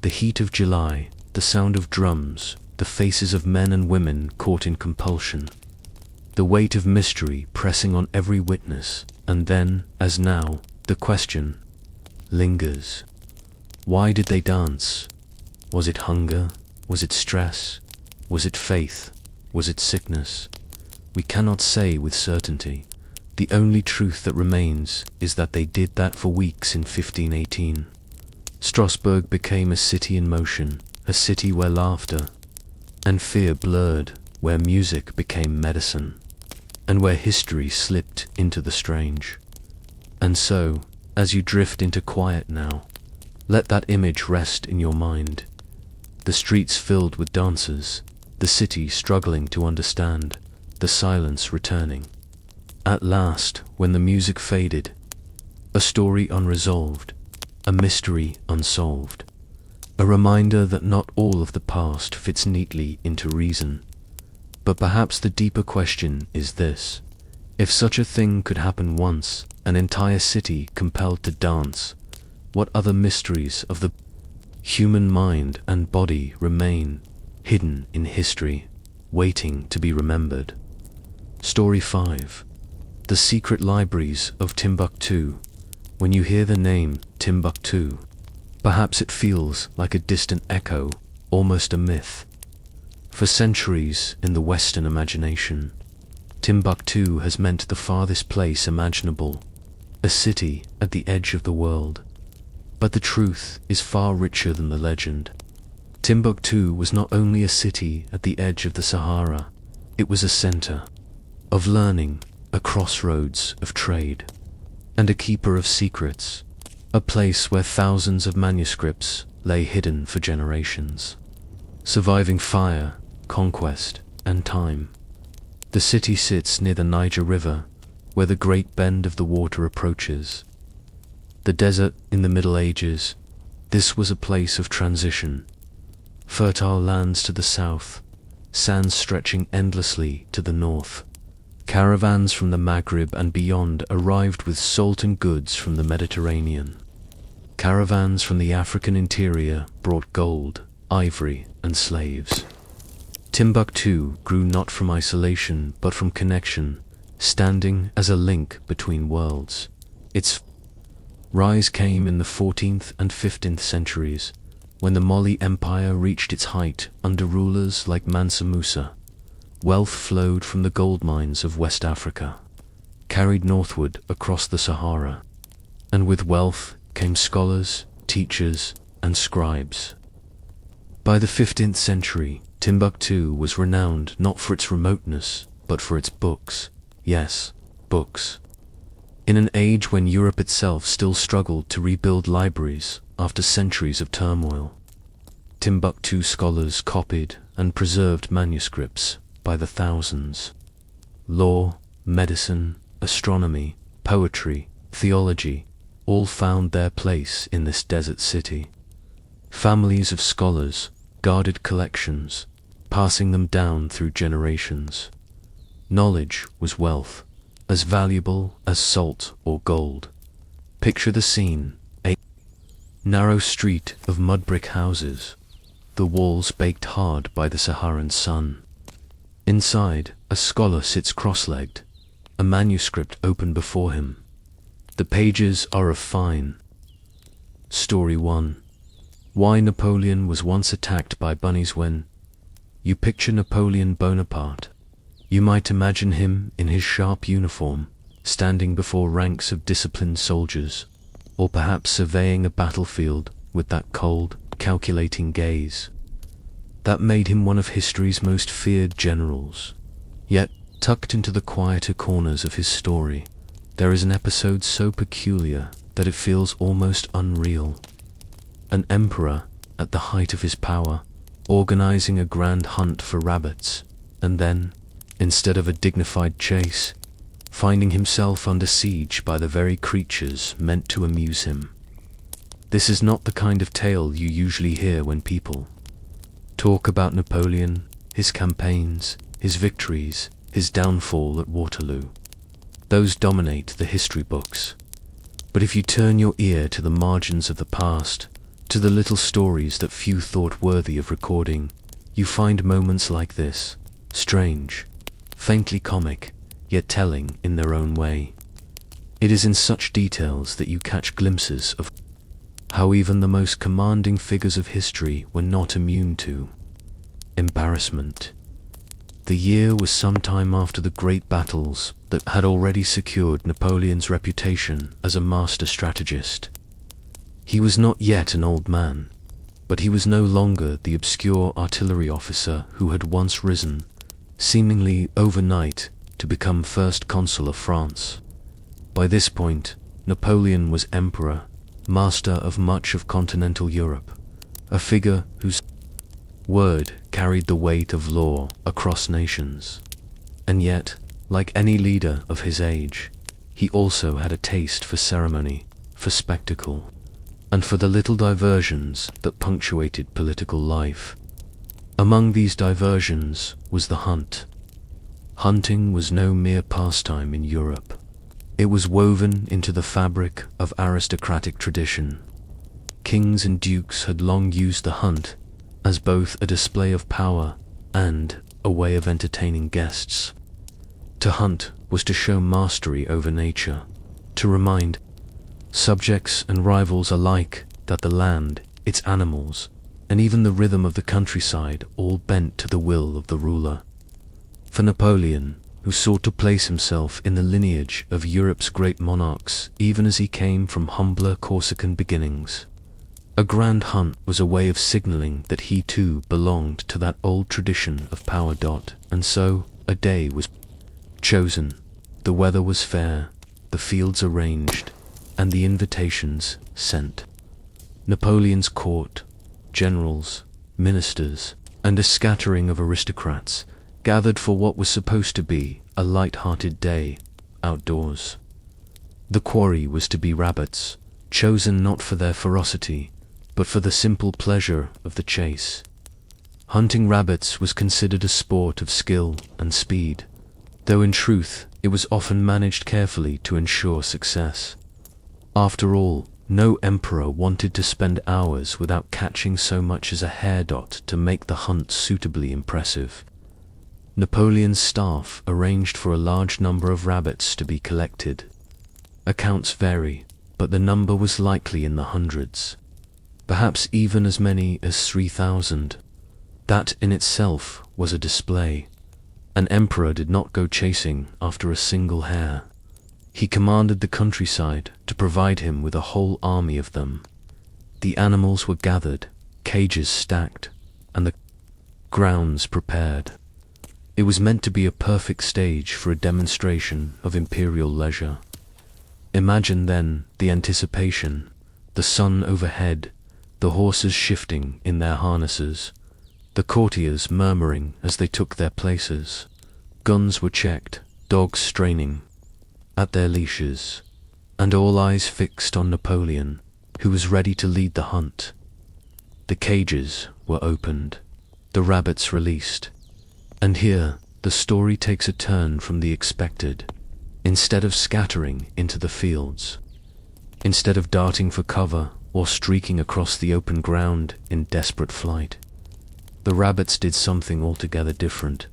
The heat of July, the sound of drums, the faces of men and women caught in compulsion. The weight of mystery pressing on every witness, and then, as now, the question lingers. Why did they dance? Was it hunger? Was it stress? Was it faith? Was it sickness? We cannot say with certainty. The only truth that remains is that they did that for weeks in 1518. Strasbourg became a city in motion, a city where laughter and fear blurred, where music became medicine, and where history slipped into the strange. And so, as you drift into quiet now, let that image rest in your mind. The streets filled with dancers, the city struggling to understand, the silence returning. At last, when the music faded, a story unresolved, a mystery unsolved, a reminder that not all of the past fits neatly into reason. But perhaps the deeper question is this: if such a thing could happen once, an entire city compelled to dance, what other mysteries of the human mind and body remain hidden in history, waiting to be remembered? Story 5. The Secret Libraries of Timbuktu. When you hear the name Timbuktu, perhaps it feels like a distant echo, almost a myth. For centuries in the Western imagination, Timbuktu has meant the farthest place imaginable, a city at the edge of the world. But the truth is far richer than the legend. Timbuktu was not only a city at the edge of the Sahara, it was a center of learning, a crossroads of trade, and a keeper of secrets, a place where thousands of manuscripts lay hidden for generations, surviving fire, conquest, and time. The city sits near the Niger River, where the great bend of the water approaches. The desert in the Middle Ages, this was a place of transition. Fertile lands to the south, sands stretching endlessly to the north. Caravans from the Maghreb and beyond arrived with salt and goods from the Mediterranean. Caravans from the African interior brought gold, ivory, and slaves. Timbuktu grew not from isolation but from connection, standing as a link between worlds. Its Rise came in the 14th and 15th centuries, when the Mali Empire reached its height under rulers like Mansa Musa. Wealth flowed from the gold mines of West Africa, carried northward across the Sahara, and with wealth came scholars, teachers, and scribes. By the 15th century, Timbuktu was renowned not for its remoteness, but for its books. Yes, books. In an age when Europe itself still struggled to rebuild libraries after centuries of turmoil, Timbuktu scholars copied and preserved manuscripts by the thousands. Law, medicine, astronomy, poetry, theology, all found their place in this desert city. Families of scholars guarded collections, passing them down through generations. Knowledge was wealth, as valuable as salt or gold. Picture the scene: a narrow street of mud brick houses, the walls baked hard by the Saharan sun. Inside, a scholar sits cross-legged, a manuscript open before him. The pages are of fine. Story 1. Why Napoleon was once attacked by bunnies. When you picture Napoleon Bonaparte, you might imagine him in his sharp uniform, standing before ranks of disciplined soldiers, or perhaps surveying a battlefield with that cold, calculating gaze that made him one of history's most feared generals. Yet, tucked into the quieter corners of his story, there is an episode so peculiar that it feels almost unreal. An emperor, at the height of his power, organizing a grand hunt for rabbits, and then, instead of a dignified chase, finding himself under siege by the very creatures meant to amuse him. This is not the kind of tale you usually hear when people talk about Napoleon, his campaigns, his victories, his downfall at Waterloo. Those dominate the history books. But if you turn your ear to the margins of the past, to the little stories that few thought worthy of recording, you find moments like this, strange, faintly comic, yet telling in their own way. It is in such details that you catch glimpses of how even the most commanding figures of history were not immune to embarrassment. The year was some time after the great battles that had already secured Napoleon's reputation as a master strategist. He was not yet an old man, but he was no longer the obscure artillery officer who had once risen, seemingly overnight, to become first consul of France. By this point, Napoleon was emperor, master of much of continental Europe, a figure whose word carried the weight of law across nations. And yet, like any leader of his age, he also had a taste for ceremony, for spectacle, and for the little diversions that punctuated political life. Among these diversions was the hunt. Hunting was no mere pastime in Europe. It was woven into the fabric of aristocratic tradition. Kings and dukes had long used the hunt as both a display of power and a way of entertaining guests. To hunt was to show mastery over nature, to remind subjects and rivals alike that the land, its animals, and even the rhythm of the countryside all bent to the will of the ruler. For Napoleon, who sought to place himself in the lineage of Europe's great monarchs even as he came from humbler Corsican beginnings, a grand hunt was a way of signaling that he too belonged to that old tradition of power. And so, a day was chosen, the weather was fair, the fields arranged, and the invitations sent. Napoleon's court, generals, ministers, and a scattering of aristocrats gathered for what was supposed to be a light-hearted day outdoors. The quarry was to be rabbits, chosen not for their ferocity, but for the simple pleasure of the chase. Hunting rabbits was considered a sport of skill and speed, though in truth it was often managed carefully to ensure success. After all, no emperor wanted to spend hours without catching so much as a hair dot to make the hunt suitably impressive. Napoleon's staff arranged for a large number of rabbits to be collected. Accounts vary, but the number was likely in the hundreds, perhaps even as many as 3,000. That in itself was a display. An emperor did not go chasing after a single hare. He commanded the countryside to provide him with a whole army of them. The animals were gathered, cages stacked, and the grounds prepared. It was meant to be a perfect stage for a demonstration of imperial leisure. Imagine then the anticipation, the sun overhead, the horses shifting in their harnesses, the courtiers murmuring as they took their places. Guns were checked, dogs straining at their leashes, and all eyes fixed on Napoleon, who was ready to lead the hunt. The cages were opened, the rabbits released, and here the story takes a turn from the expected. Instead of scattering into the fields, instead of darting for cover or streaking across the open ground in desperate flight, the rabbits did something altogether different.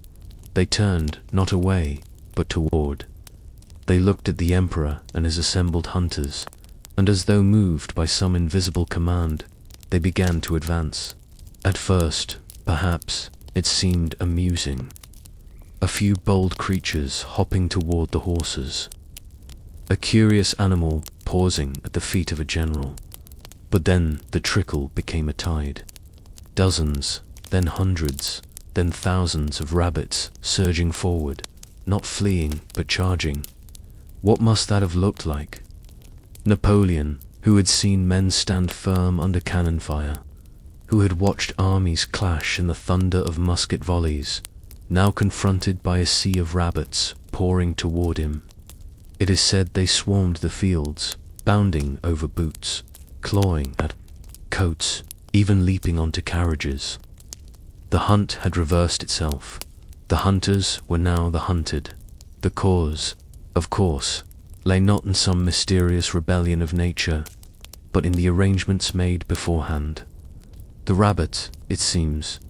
They turned not away, but toward. They looked at the emperor and his assembled hunters, and as though moved by some invisible command, they began to advance. At first, perhaps, it seemed amusing. A few bold creatures hopping toward the horses. A curious animal pausing at the feet of a general. But then the trickle became a tide. Dozens, then hundreds, then thousands of rabbits surging forward, not fleeing but charging. What must that have looked like? Napoleon, who had seen men stand firm under cannon fire, who had watched armies clash in the thunder of musket volleys, now confronted by a sea of rabbits pouring toward him. It is said they swarmed the fields, bounding over boots, clawing at coats, even leaping onto carriages. The hunt had reversed itself. The hunters were now the hunted. The cause, of course, lay not in some mysterious rebellion of nature, but in the arrangements made beforehand. The rabbits, it seems,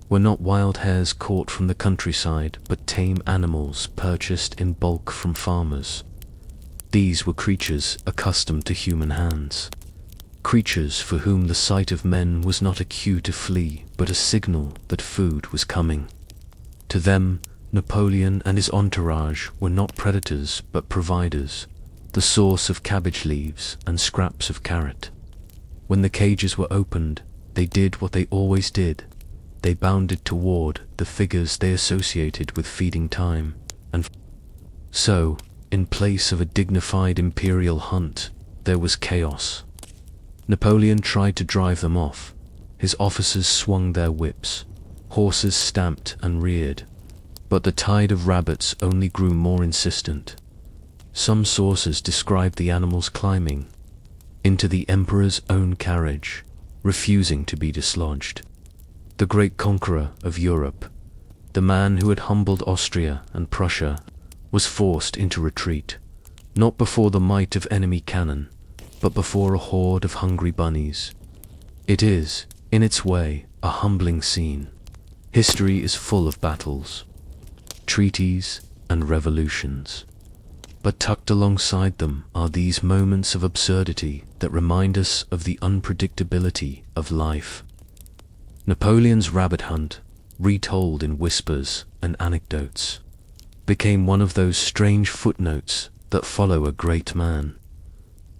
were not wild hares caught from the countryside, but tame animals purchased in bulk from farmers. These were creatures accustomed to human hands, creatures for whom the sight of men was not a cue to flee, but a signal that food was coming. To them, Napoleon and his entourage were not predators but providers, the source of cabbage leaves and scraps of carrot. When the cages were opened, they did what they always did. They bounded toward the figures they associated with feeding time, and so, in place of a dignified imperial hunt, there was chaos. Napoleon tried to drive them off. His officers swung their whips, horses stamped and reared, but the tide of rabbits only grew more insistent. Some sources describe the animals climbing into the emperor's own carriage, refusing to be dislodged. The great conqueror of Europe, the man who had humbled Austria and Prussia, was forced into retreat, not before the might of enemy cannon, but before a horde of hungry bunnies. It is, in its way, a humbling scene. History is full of battles, treaties, and revolutions. But tucked alongside them are these moments of absurdity that remind us of the unpredictability of life. Napoleon's rabbit hunt, retold in whispers and anecdotes, became one of those strange footnotes that follow a great man.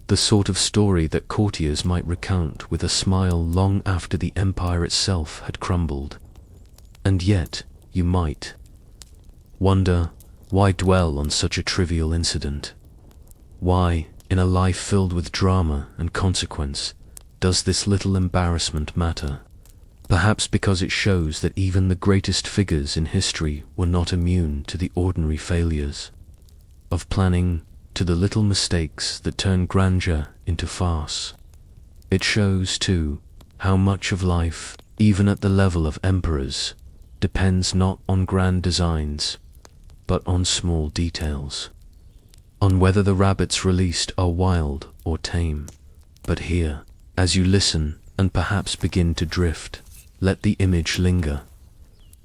The sort of story that courtiers might recount with a smile long after the empire itself had crumbled. And yet, you might wonder, why dwell on such a trivial incident? Why, in a life filled with drama and consequence, does this little embarrassment matter? Perhaps because it shows that even the greatest figures in history were not immune to the ordinary failures of planning, to the little mistakes that turn grandeur into farce. It shows, too, how much of life, even at the level of emperors, depends not on grand designs, but on small details, on whether the rabbits released are wild or tame. But here, as you listen and perhaps begin to drift, let the image linger.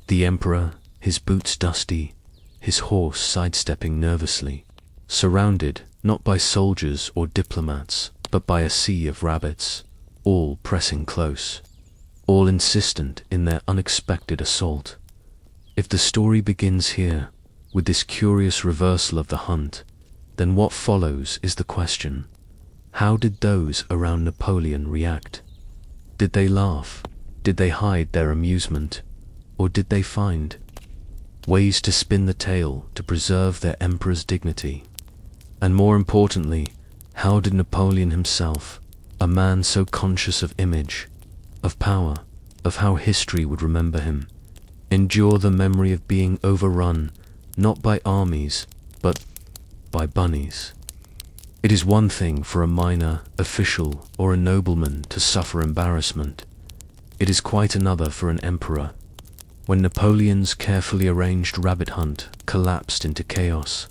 The emperor, his boots dusty, his horse sidestepping nervously, surrounded not by soldiers or diplomats, but by a sea of rabbits, all pressing close, all insistent in their unexpected assault. If the story begins here, with this curious reversal of the hunt, then what follows is the question: how did those around Napoleon react? Did they laugh? Did they hide their amusement? Or did they find ways to spin the tale to preserve their emperor's dignity? And more importantly, how did Napoleon himself, a man so conscious of image, of power, of how history would remember him, endure the memory of being overrun not by armies, but by bunnies? It is one thing for a minor, official, or a nobleman to suffer embarrassment. It is quite another for an emperor. When Napoleon's carefully arranged rabbit hunt collapsed into chaos,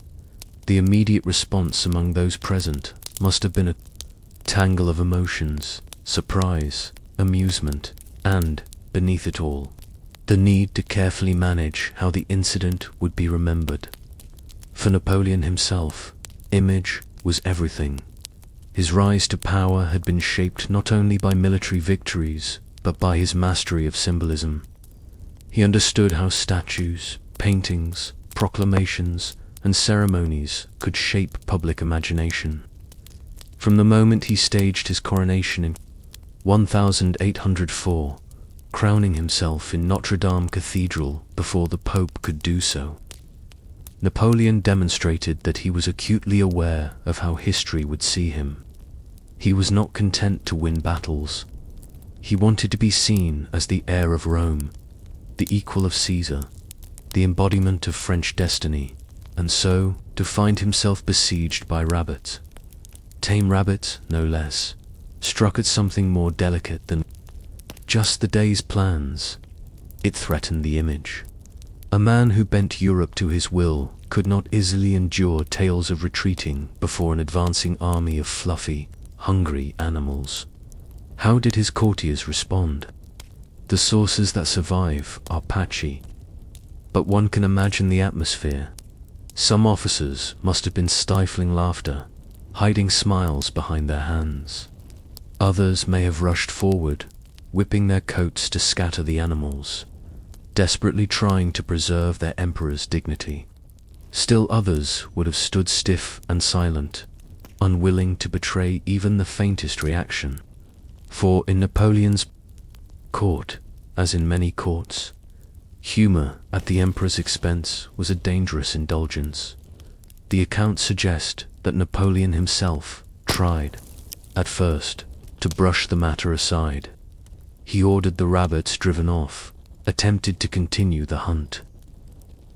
the immediate response among those present must have been a tangle of emotions: surprise, amusement, and, beneath it all, the need to carefully manage how the incident would be remembered. For Napoleon himself, image was everything. His rise to power had been shaped not only by military victories, but by his mastery of symbolism. He understood how statues, paintings, proclamations, and ceremonies could shape public imagination. From the moment he staged his coronation in 1804, crowning himself in Notre Dame Cathedral before the Pope could do so, Napoleon demonstrated that he was acutely aware of how history would see him. He was not content to win battles. He wanted to be seen as the heir of Rome, the equal of Caesar, the embodiment of French destiny, and so to find himself besieged by rabbits, tame rabbits no less, struck at something more delicate than just the day's plans. It threatened the image. A man who bent Europe to his will could not easily endure tales of retreating before an advancing army of fluffy, hungry animals. How did his courtiers respond? The sources that survive are patchy, but one can imagine the atmosphere. Some officers must have been stifling laughter, hiding smiles behind their hands. Others may have rushed forward, whipping their coats to scatter the animals, desperately trying to preserve their emperor's dignity. Still others would have stood stiff and silent, unwilling to betray even the faintest reaction. For in Napoleon's court, as in many courts, humor at the emperor's expense was a dangerous indulgence. The accounts suggest that Napoleon himself tried, at first, to brush the matter aside. He ordered the rabbits driven off, attempted to continue the hunt.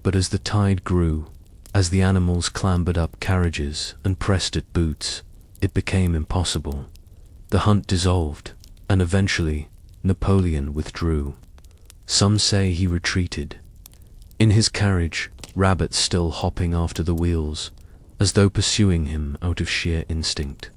But as the tide grew, as the animals clambered up carriages and pressed at boots, it became impossible. The hunt dissolved, and eventually Napoleon withdrew. Some say he retreated. In his carriage, rabbits still hopping after the wheels, as though pursuing him out of sheer instinct.